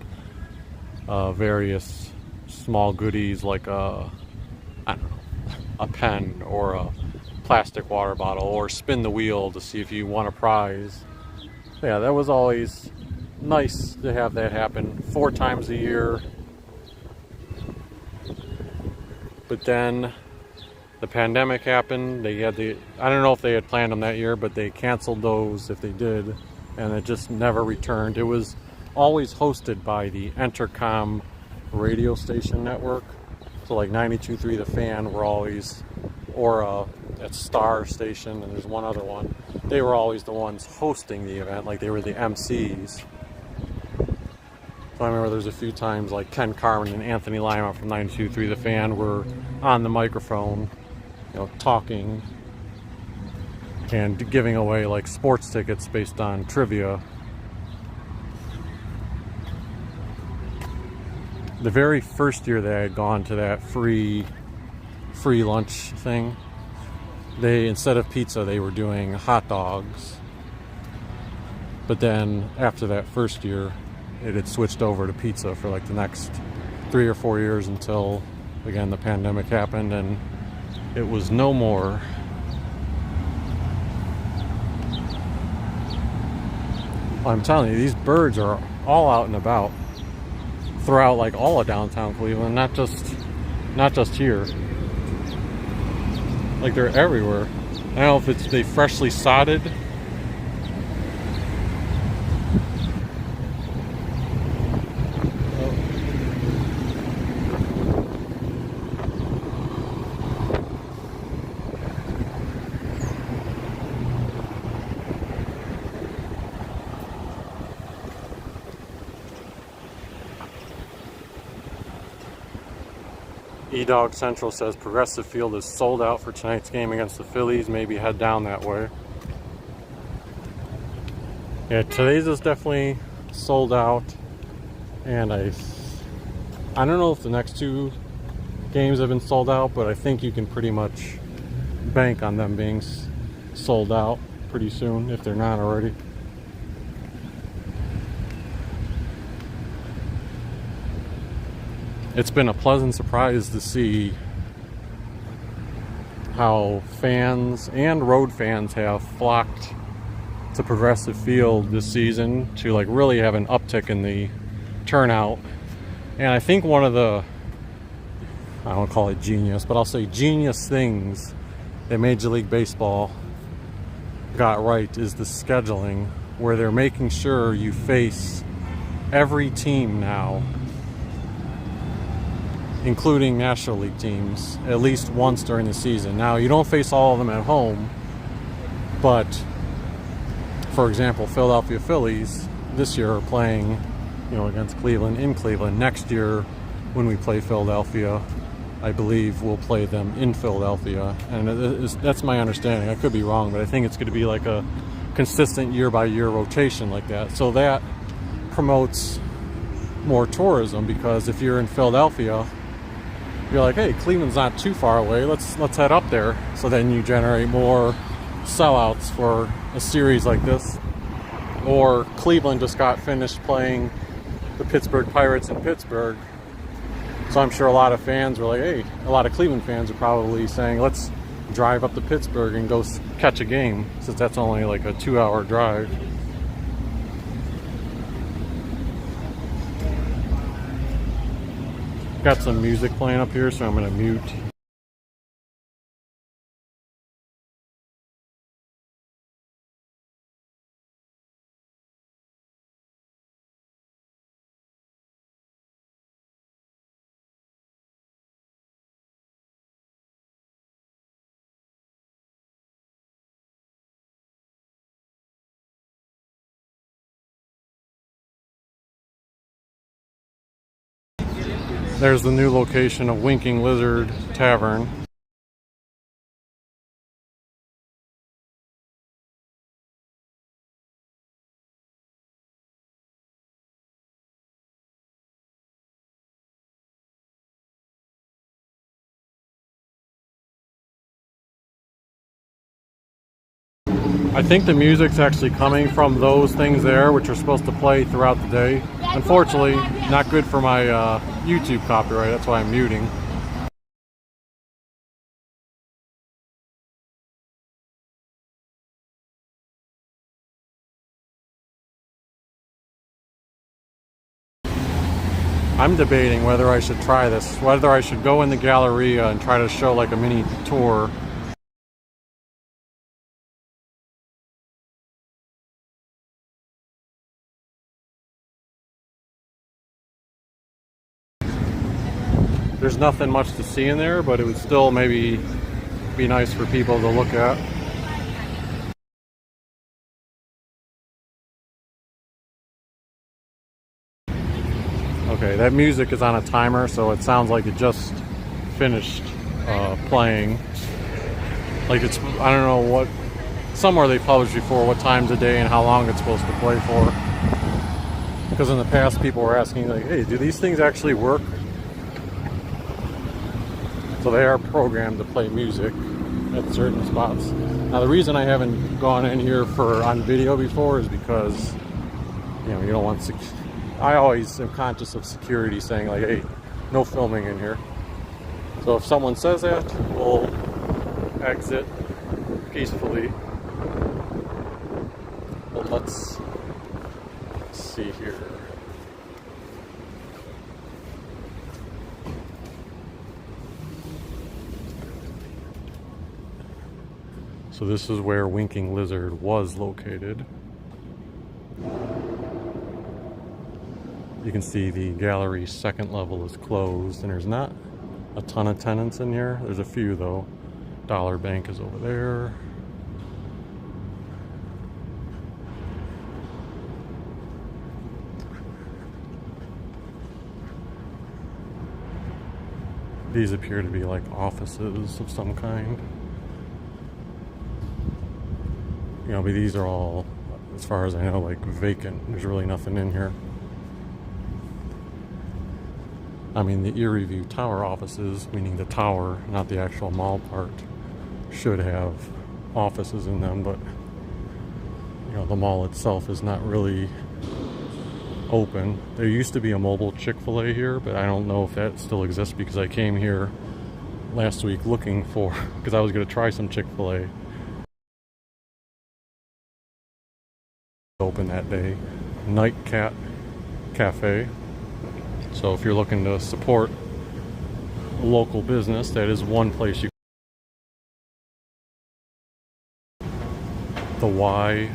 various small goodies like I don't know, a pen or a plastic water bottle, or spin the wheel to see if you won a prize. Yeah, that was always nice to have that happen 4 times a year. But then the pandemic happened. I don't know if they had planned them that year, but they canceled those if they did, and it just never returned. It was always hosted by the Entercom radio station network. So like 92.3 The Fan were always, or at Star Station, and there's one other one. They were always the ones hosting the event, like they were the MCs. So I remember there's a few times like Ken Carmen and Anthony Lima from 92.3 The Fan were on the microphone, talking and giving away like sports tickets based on trivia. The very first year that I had gone to that free lunch thing, they, instead of pizza, they were doing hot dogs. But then after that first year, it had switched over to pizza for like the next 3 or 4 years until, again, the pandemic happened and it was no more. I'm telling you, these birds are all out and about throughout like all of downtown Cleveland, not just here. Like they're everywhere. I don't know if they freshly sodded. E-Dog Central says Progressive Field is sold out for tonight's game against the Phillies. Maybe head down that way. Yeah, today's is definitely sold out, and I don't know if the next two games have been sold out, but I think you can pretty much bank on them being sold out pretty soon if they're not already. It's been a pleasant surprise to see how fans and road fans have flocked to Progressive Field this season to like really have an uptick in the turnout. And I think one of the, I don't call it genius, but I'll say genius things that Major League Baseball got right is the scheduling, where they're making sure you face every team now, including National League teams, at least once during the season. Now, you don't face all of them at home, but for example, Philadelphia Phillies this year are playing, against Cleveland in Cleveland. Next year, when we play Philadelphia, I believe we'll play them in Philadelphia, and that's my understanding. I could be wrong, but I think it's going to be like a consistent year-by-year rotation like that. So that promotes more tourism, because if you're in Philadelphia, you're like, hey, Cleveland's not too far away. Let's head up there. So then you generate more sellouts for a series like this. Or Cleveland just got finished playing the Pittsburgh Pirates in Pittsburgh. So I'm sure a lot of fans were like, hey, a lot of Cleveland fans are probably saying, let's drive up to Pittsburgh and go catch a game, since that's only like a 2-hour drive. Got some music playing up here, so I'm going to mute. There's the new location of Winking Lizard Tavern. I think the music's actually coming from those things there, which are supposed to play throughout the day. Unfortunately, not good for my YouTube copyright, that's why I'm muting. I'm debating whether I should try this, whether I should go in the Galleria and try to show like a mini tour. There's nothing much to see in there, but it would still maybe be nice for people to look at. Okay, that music is on a timer, so it sounds like it just finished playing. Like it's, I don't know what, somewhere they published before what times a day and how long it's supposed to play for. Because in the past people were asking like, hey, do these things actually work? So they are programmed to play music at certain spots. Now the reason I haven't gone in here on video before is because, you don't want I always am conscious of security saying like, hey, no filming in here. So if someone says that, we'll exit peacefully. But let's see here. So this is where Winking Lizard was located. You can see the gallery's second level is closed, and there's not a ton of tenants in here. There's a few though. Dollar Bank is over there. These appear to be like offices of some kind. You know, but these are all, as far as I know, like vacant. There's really nothing in here. I mean, the Erie View Tower offices, meaning the tower, not the actual mall part, should have offices in them, but you know, the mall itself is not really open. There used to be a mobile Chick-fil-A here, but I don't know if that still exists because I came here last week looking for, because I was going to try some Chick-fil-A. Open that day. Nightcat Cafe. So if you're looking to support a local business, that is one place you. The Y.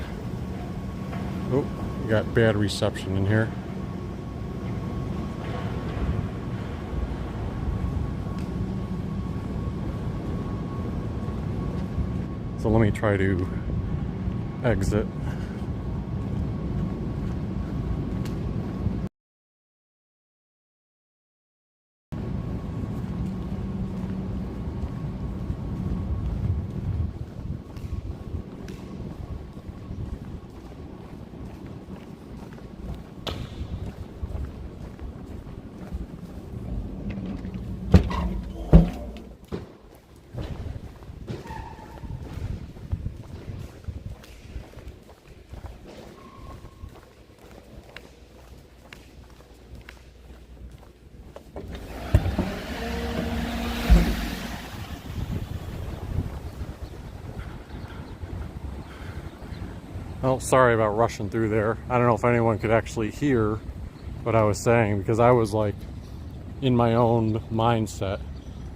Oh, you got bad reception in here. So let me try to exit. Oh, sorry about rushing through there. I don't know if anyone could actually hear what I was saying because I was like in my own mindset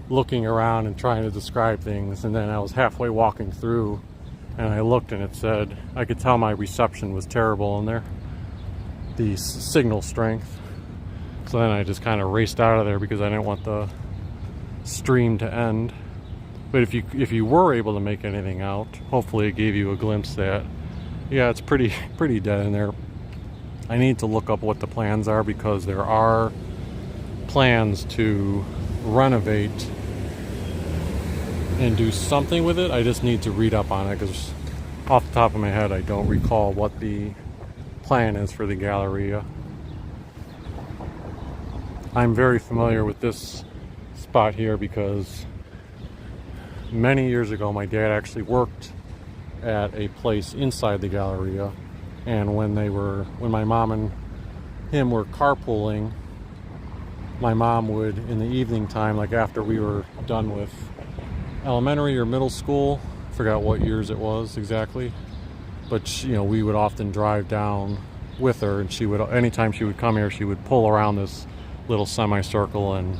looking around and trying to describe things, and then I was halfway walking through and I looked and it said, I could tell my reception was terrible in there, the signal strength. So then I just kind of raced out of there because I didn't want the stream to end. But if you were able to make anything out, hopefully it gave you a glimpse that yeah, it's pretty dead in there. I need to look up what the plans are because there are plans to renovate and do something with it. I just need to read up on it because off the top of my head I don't recall what the plan is for the Galleria. I'm very familiar with this spot here because many years ago my dad actually worked at a place inside the Galleria, and when my mom and him were carpooling, my mom would, in the evening time, like after we were done with elementary or middle school, I forgot what years it was exactly, but she, you know, we would often drive down with her, and she would, anytime she would come here, she would pull around this little semicircle and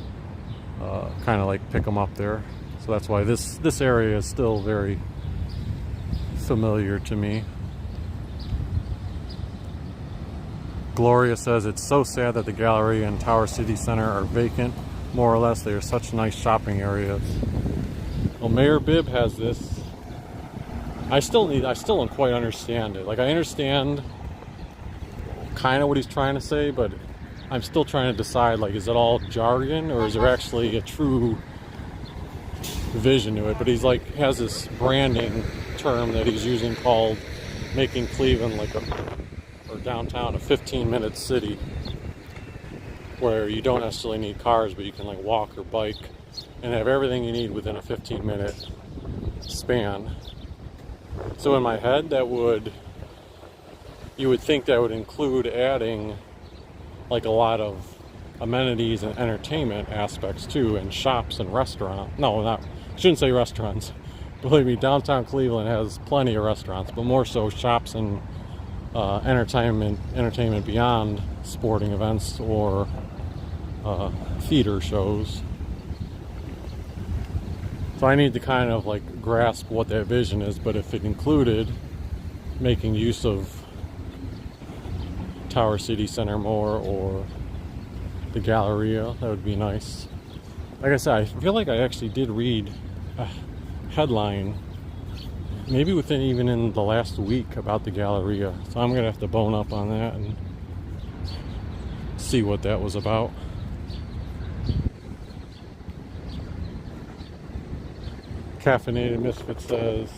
kind of like pick them up there. So that's why this area is still very familiar to me. Gloria says it's so sad that the Galleria and Tower City Center are vacant. More or less, they are such nice shopping areas. Well, Mayor Bibb has this. I still don't quite understand it. Like, I understand kind of what he's trying to say, but I'm still trying to decide, like, is it all jargon or is there actually a true vision to it? But he's like, has this branding term that he's using called making Cleveland or downtown a 15-minute city, where you don't necessarily need cars, but you can like walk or bike and have everything you need within a 15-minute span. So in my head, you would think that would include adding like a lot of amenities and entertainment aspects too, and shops and restaurants. No, shouldn't say restaurants. Believe me, downtown Cleveland has plenty of restaurants, but more so shops and entertainment beyond sporting events or theater shows. So I need to kind of like grasp what that vision is, but if it included making use of Tower City Center more or the Galleria, that would be nice. Like I said, I feel like I actually did read a headline maybe even in the last week about the Galleria, so I'm gonna have to bone up on that and see what that was about. Caffeinated Misfit says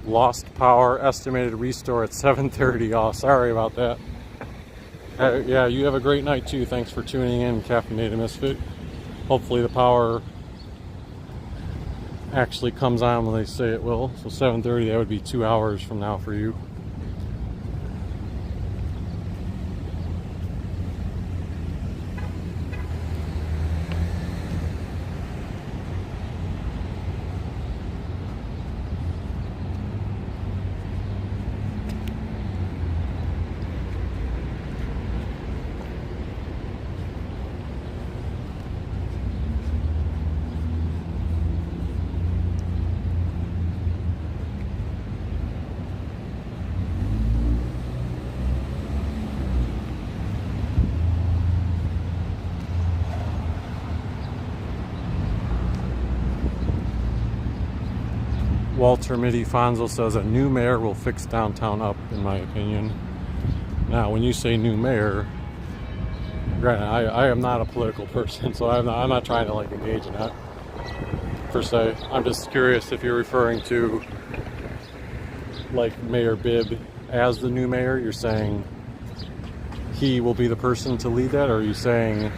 lost power, estimated restore at 7:30. Oh, sorry about that. Yeah, you have a great night too. Thanks for tuning in, Caffeinated Misfit. Hopefully the power actually comes on when they say it will. So 7:30, that would be 2 hours from now for you. Walter Mitty Fonzo says a new mayor will fix downtown up, in my opinion. Now, when you say new mayor, granted, I am not a political person, so I'm not trying to like engage in that per se. I'm just curious if you're referring to like Mayor Bibb as the new mayor. You're saying he will be the person to lead that, or are you saying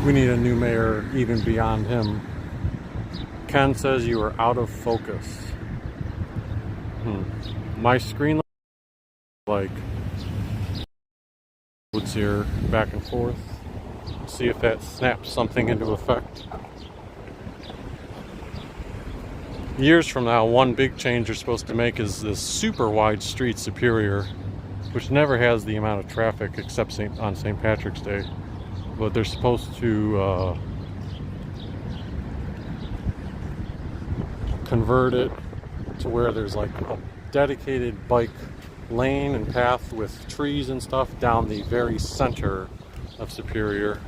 we need a new mayor even beyond him? Ken says you are out of focus. My screen like it's here back and forth. See if that snaps something into effect. Years from now, one big change they're supposed to make is this super wide street Superior, which never has the amount of traffic except on St. Patrick's Day. But they're supposed to convert it to where there's like a dedicated bike lane and path with trees and stuff down the very center of Superior.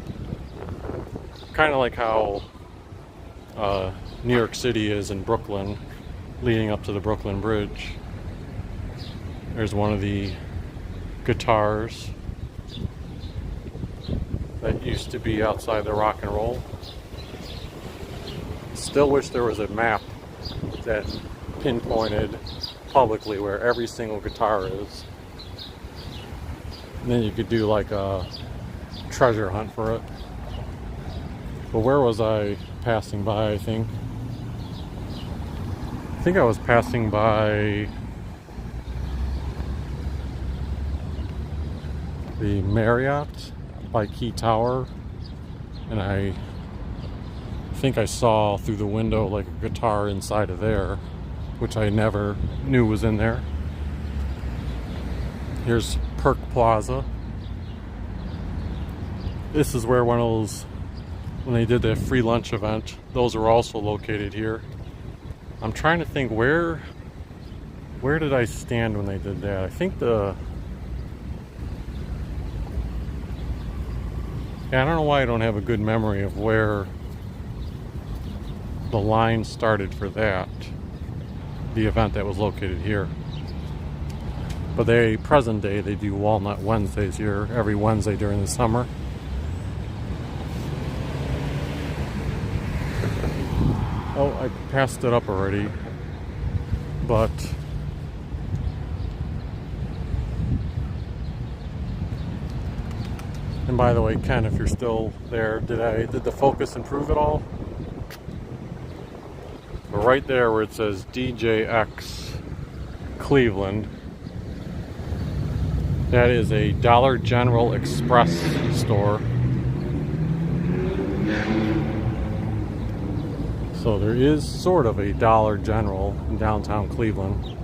Kind of like how New York City is in Brooklyn, leading up to the Brooklyn Bridge. There's one of the guitars that used to be outside the Rock and Roll. Still wish there was a map that pinpointed publicly where every single guitar is. And then you could do like a treasure hunt for it. But where was I passing by? I think I was passing by the Marriott by Key Tower, and I think I saw through the window like a guitar inside of there, which I never knew was in there. Here's Perk Plaza. This is where one of those, when they did the free lunch event, those were also located here. I'm trying to think where did I stand when they did that? I think I don't know why I don't have a good memory of where the line started for that, the event that was located here. But present day, they do Walnut Wednesdays here every Wednesday during the summer. Oh, I passed it up already, but and by the way, Ken, if you're still there, did the focus improve at all? But right there where it says DJX Cleveland, that is a Dollar General Express store. So there is sort of a Dollar General in downtown Cleveland.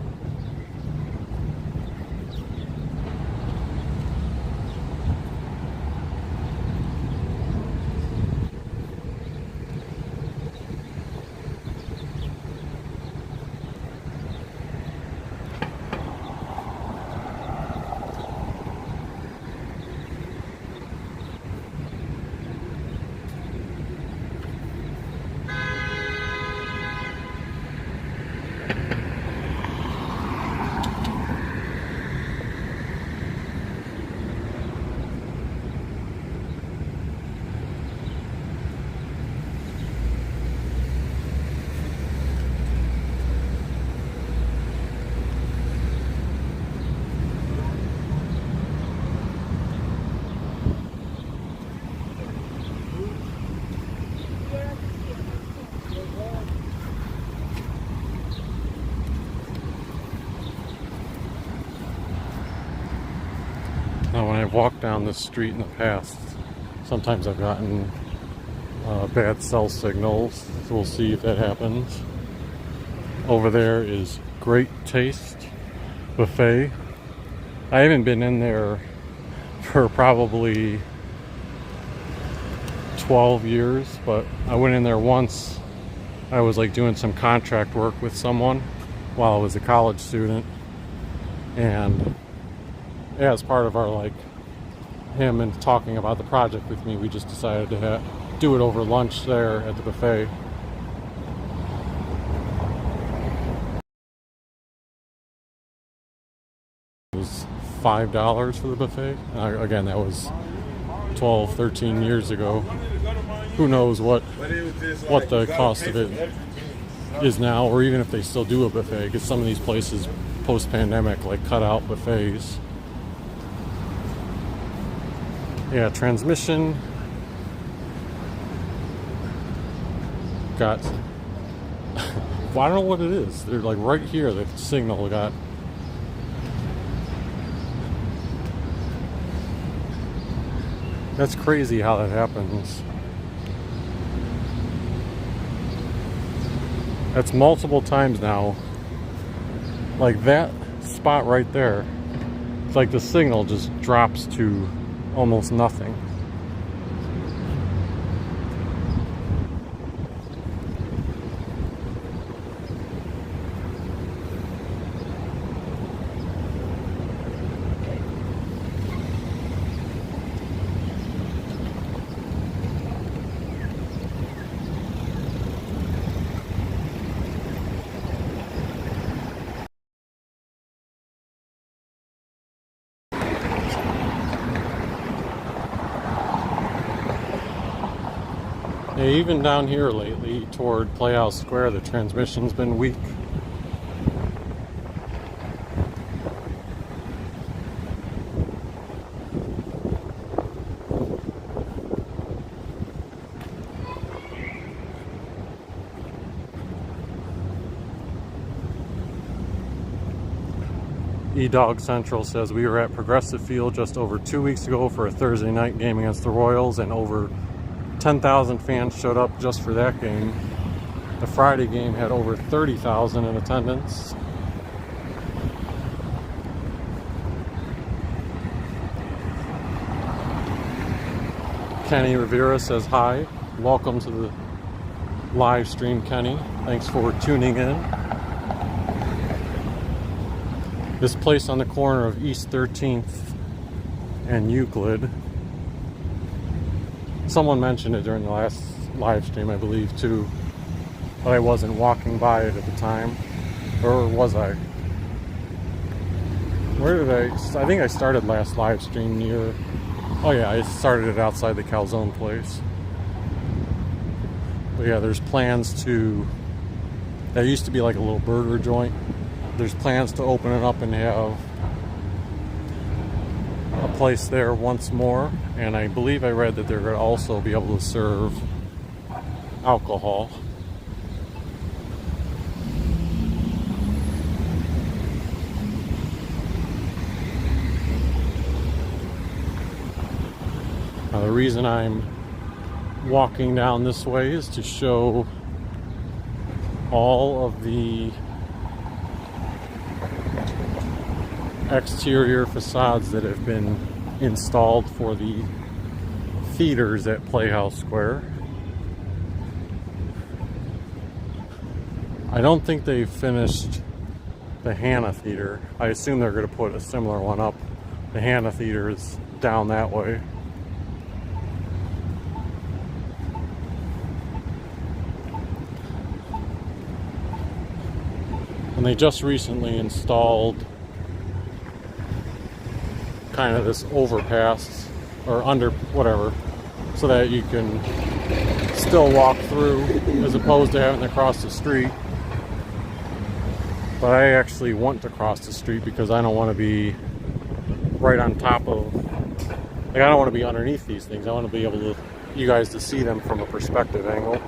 I've walked down this street in the past, sometimes I've gotten bad cell signals, so we'll see if that happens. Over there is Great Taste Buffet. I haven't been in there for probably 12 years, but I went in there once. I was like doing some contract work with someone while I was a college student, and as part of our like him and talking about the project with me, we just decided to do it over lunch there at the buffet. It was $5 for the buffet. Again, that was 12, 13 years ago. Who knows what the cost of it is now, or even if they still do a buffet, because some of these places post-pandemic like cut out buffets. Yeah, transmission got well, I don't know what it is. They're like right here, the signal got that's crazy how that happens. That's multiple times now. Like that spot right there, it's like the signal just drops to almost nothing. Yeah, even down here lately toward Playhouse Square, the transmission's been weak. E-Dog Central says we were at Progressive Field just over 2 weeks ago for a Thursday night game against the Royals, and over 10,000 fans showed up just for that game. The Friday game had over 30,000 in attendance. Kenny Rivera says hi. Welcome to the live stream, Kenny. Thanks for tuning in. This place on the corner of East 13th and Euclid. Someone mentioned it during the last live stream, I believe, too. But I wasn't walking by it at the time. Or was I? Where did I think I started last live stream near... Oh yeah, I started it outside the Calzone place. But yeah, there's plans to... That used to be like a little burger joint. There's plans to open it up and have a place there once more, and I believe I read that they're going to also be able to serve alcohol. Now, the reason I'm walking down this way is to show all of the exterior facades that have been installed for the theaters at Playhouse Square. I don't think they've finished the Hanna Theater. I assume they're going to put a similar one up. The Hanna Theater is down that way. And they just recently installed kind of this overpass or under whatever, so that you can still walk through as opposed to having to cross the street. But I actually want to cross the street because I don't want to be right on top of, like, I don't want to be underneath these things. I want to be able to, you guys to see them from a perspective angle.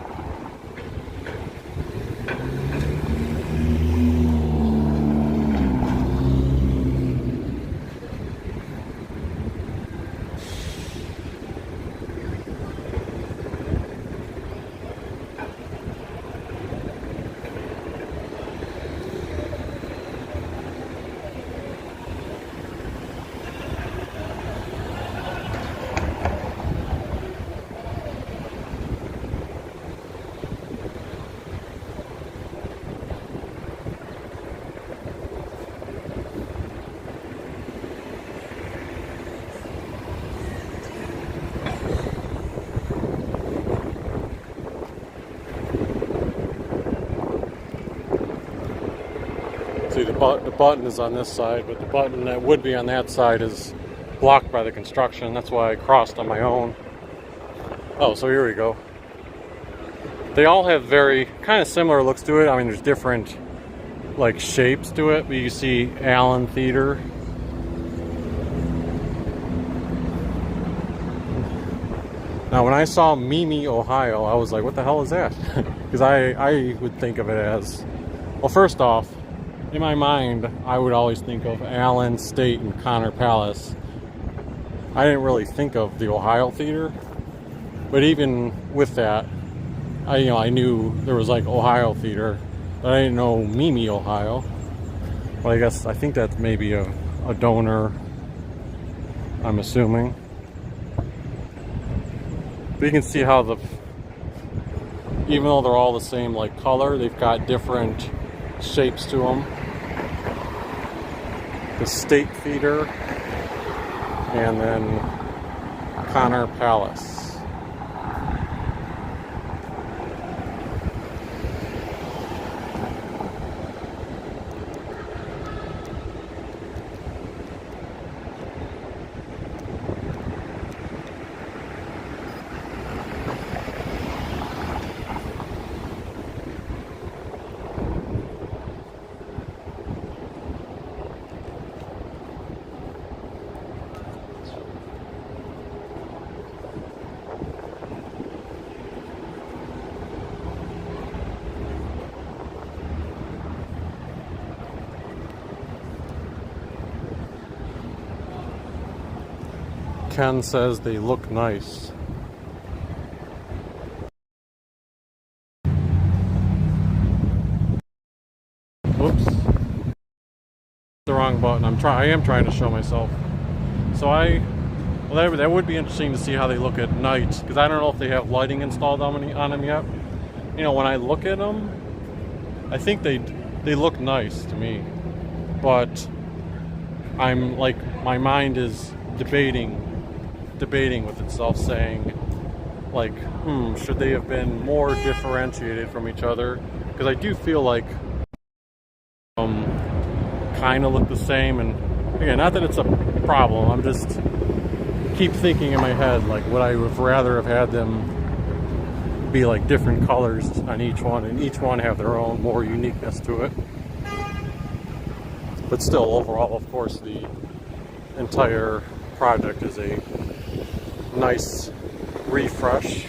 actually the button is on this side, but the button that would be on that side is blocked by the construction. That's why I crossed on my own. Oh, so here we go. They all have very kind of similar looks to it. I mean, there's different like shapes to it, but you see Allen Theater. Now, when I saw Mimi, Ohio, I was like, what the hell is that? Because I would think of it as, well, first off, in my mind, I would always think of Allen, State, and Connor Palace. I didn't really think of the Ohio Theater, but even with that, I knew there was like Ohio Theater, but I didn't know Mimi, Ohio. Well, I think that's maybe a donor, I'm assuming. But you can see how even though they're all the same like color, they've got different shapes to them. The State Theater, and then Connor Palace. Ken says they look nice. Whoops. The wrong button. I am trying to show myself. So well, that would be interesting to see how they look at night, because I don't know if they have lighting installed on them yet. When I look at them, I think they look nice to me, but I'm like, my mind is debating with itself, saying like, should they have been more differentiated from each other? Because I do feel like kind of look the same. And again, not that it's a problem, I'm just keep thinking in my head, like, would I have rather have had them be like different colors on each one, and each one have their own more uniqueness to it. But still, overall, of course, the entire project is a nice refresh.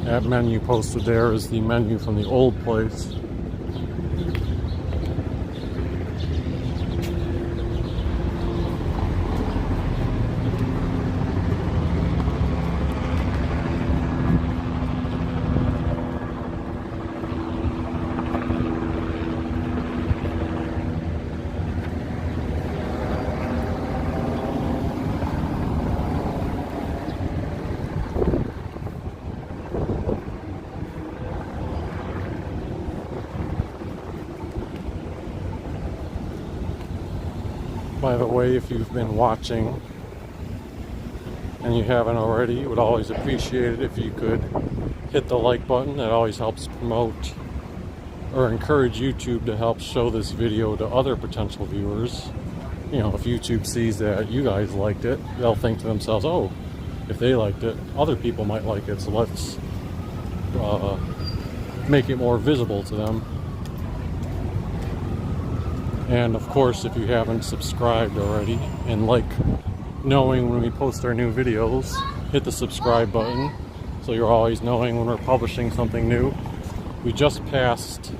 That menu posted there is the menu from the old place. By the way, if you've been watching and you haven't already, would always appreciate it if you could hit the like button. That always helps promote or encourage YouTube to help show this video to other potential viewers. If YouTube sees that you guys liked it, they'll think to themselves, oh, if they liked it, other people might like it, so let's make it more visible to them. And of course, if you haven't subscribed already and like knowing when we post our new videos, hit the subscribe button so you're always knowing when we're publishing something new. We just passed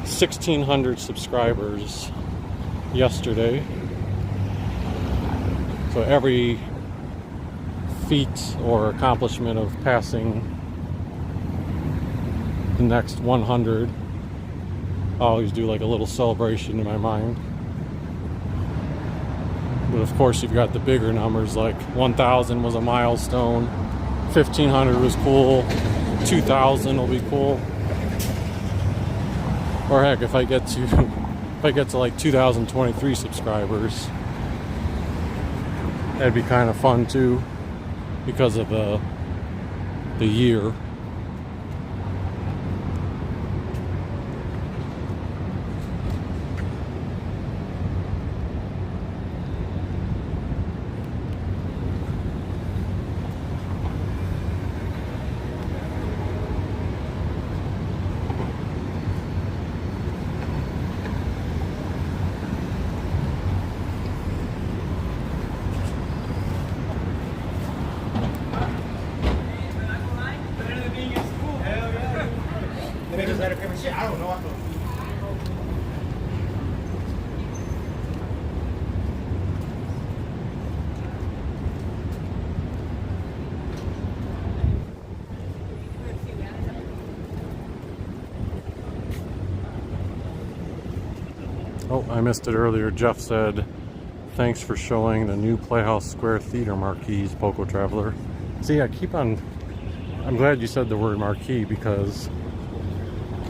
1,600 subscribers yesterday. So every feat or accomplishment of passing the next 100, I always do like a little celebration in my mind. But of course, you've got the bigger numbers, like 1,000 was a milestone, 1,500 was cool, 2,000 will be cool. Or heck, if I get to like 2,023 subscribers, that'd be kind of fun too, because of the year. I don't know. Oh, I missed it earlier. Jeff said, thanks for showing the new Playhouse Square Theater marquees, Poco Traveler. See, I'm glad you said the word marquee, because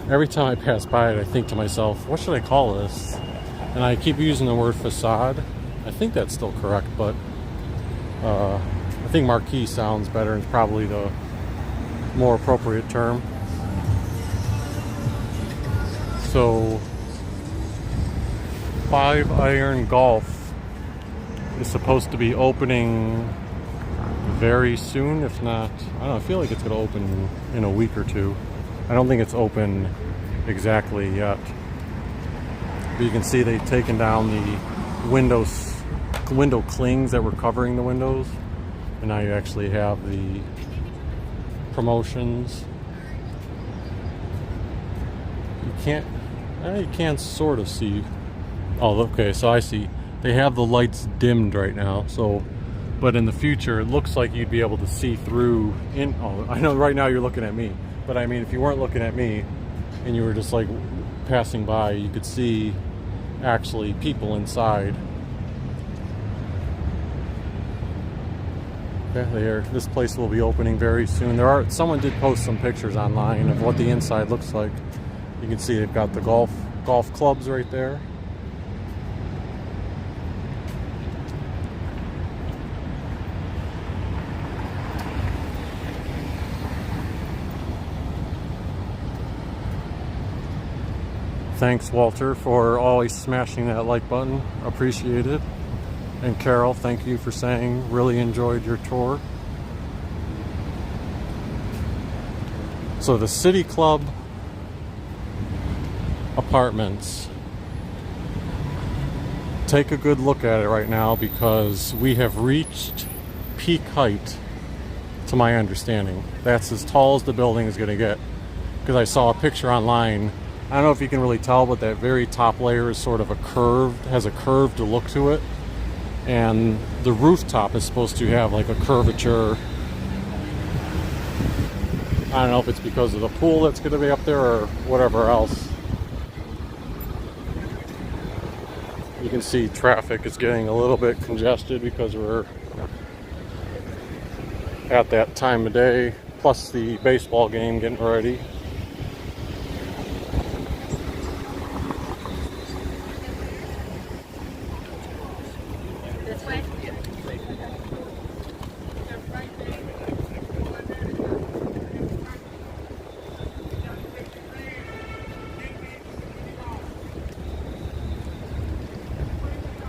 every time I pass by it, I think to myself, what should I call this? And I keep using the word facade. I think that's still correct, but I think marquee sounds better and it's probably the more appropriate term. So, Five Iron Golf is supposed to be opening very soon, if not, I don't know, I feel like it's going to open in a week or two. I don't think it's open exactly yet. But you can see they've taken down the window clings that were covering the windows. And now you actually have the promotions. You can't sort of see. Oh, okay, so I see. They have the lights dimmed right now, so, but in the future, it looks like you'd be able to see through I know right now you're looking at me, but I mean, if you weren't looking at me and you were just like passing by, you could see actually people inside. Okay, this place will be opening very soon. Someone did post some pictures online of what the inside looks like. You can see they've got the golf clubs right there. Thanks, Walter, for always smashing that like button. Appreciate it. And Carol, thank you for saying really enjoyed your tour. So the City Club apartments, take a good look at it right now, because we have reached peak height, to my understanding. That's as tall as the building is going to get, because I saw a picture online. I don't know if you can really tell, but that very top layer is sort of has a curved look to it. And the rooftop is supposed to have like a curvature. I don't know if it's because of the pool that's going to be up there or whatever else. You can see traffic is getting a little bit congested because we're at that time of day, plus the baseball game getting ready.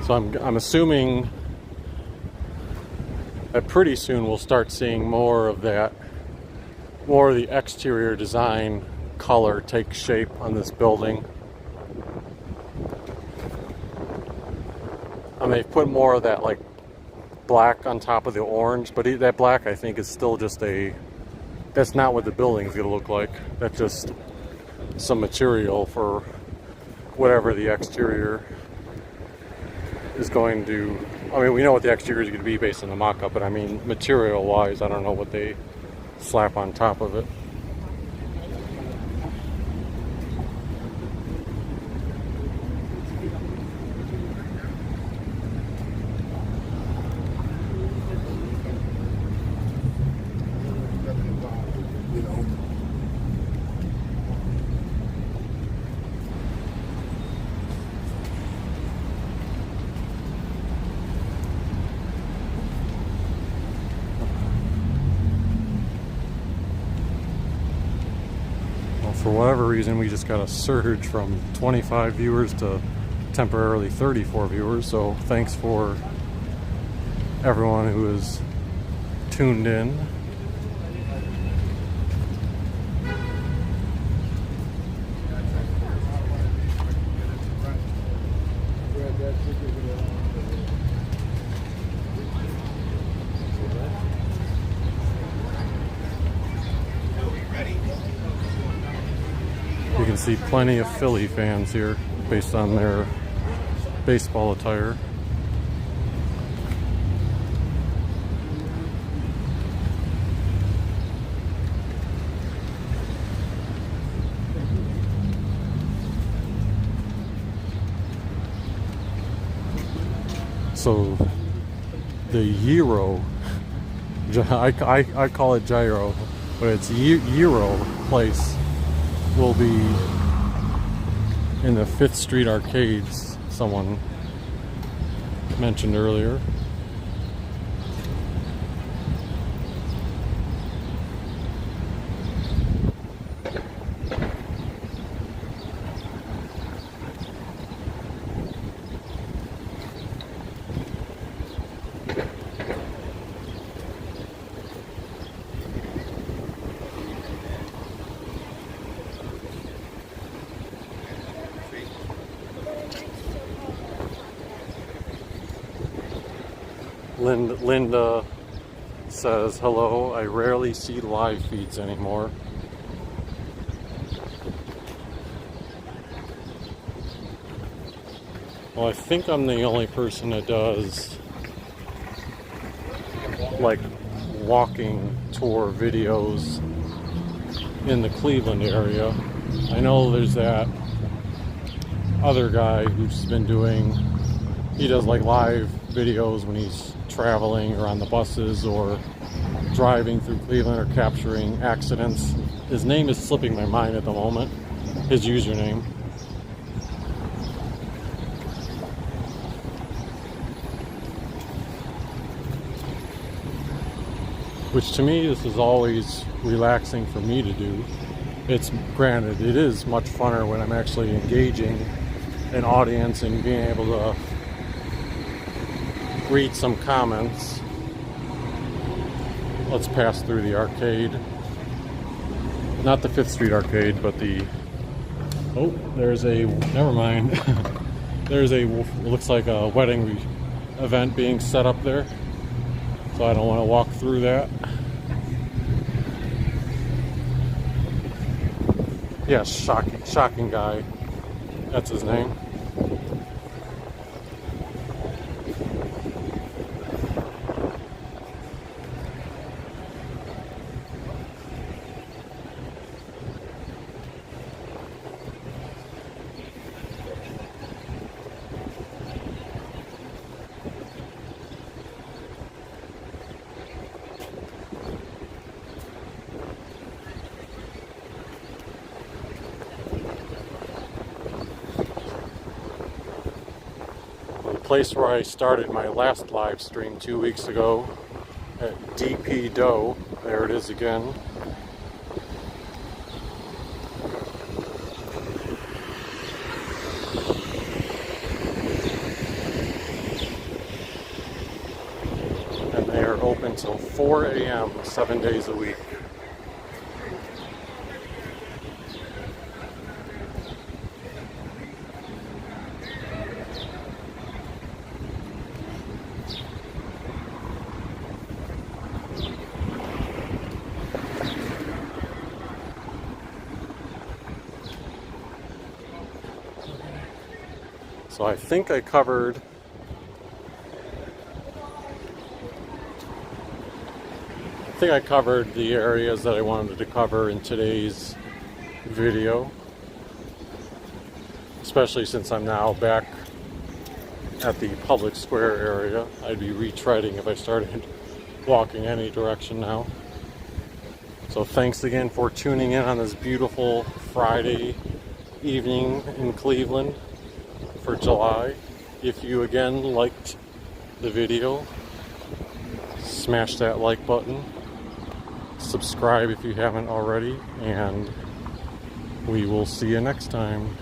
So I'm assuming that pretty soon we'll start seeing more of the exterior design color take shape on this building. And they've put more of that like black on top of the orange, but that black I think is still just that's not what the building is going to look like. That's just some material for whatever the exterior is going to I mean, we know what the exterior is going to be based on the mock-up, but I mean, material-wise, I don't know what they slap on top of it. For whatever reason, we just got a surge from 25 viewers to temporarily 34 viewers. So thanks for everyone who is tuned in. You can see plenty of Philly fans here based on their baseball attire. So the Gyro, I call it Gyro, but it's Gyro place will be in the 5th Street Arcades, someone mentioned earlier. Linda says, hello, I rarely see live feeds anymore. Well, I think I'm the only person that does like walking tour videos in the Cleveland area. I know there's that other guy who's been doing, he does like live videos when he's traveling or on the buses or driving through Cleveland or capturing accidents. His name is slipping my mind at the moment, his username. Which to me, this is always relaxing for me to do. It's granted, it is much funner when I'm actually engaging an audience and being able to read some comments. Let's pass through the arcade. Not the 5th Street Arcade, but the... Oh, there's a... Never mind. There's a... Looks like a wedding event being set up there. So I don't want to walk through that. Yeah, shocking guy. That's his name. Place where I started my last live stream 2 weeks ago at DP Dough. There it is again. And they are open till 4 a.m. 7 days a week. So I think I covered think I covered the areas that I wanted to cover in today's video, especially since I'm now back at the public square area. I'd be retreading if I started walking any direction now. So thanks again for tuning in on this beautiful Friday evening in Cleveland for July. If you again liked the video, smash that like button, subscribe if you haven't already, and we will see you next time.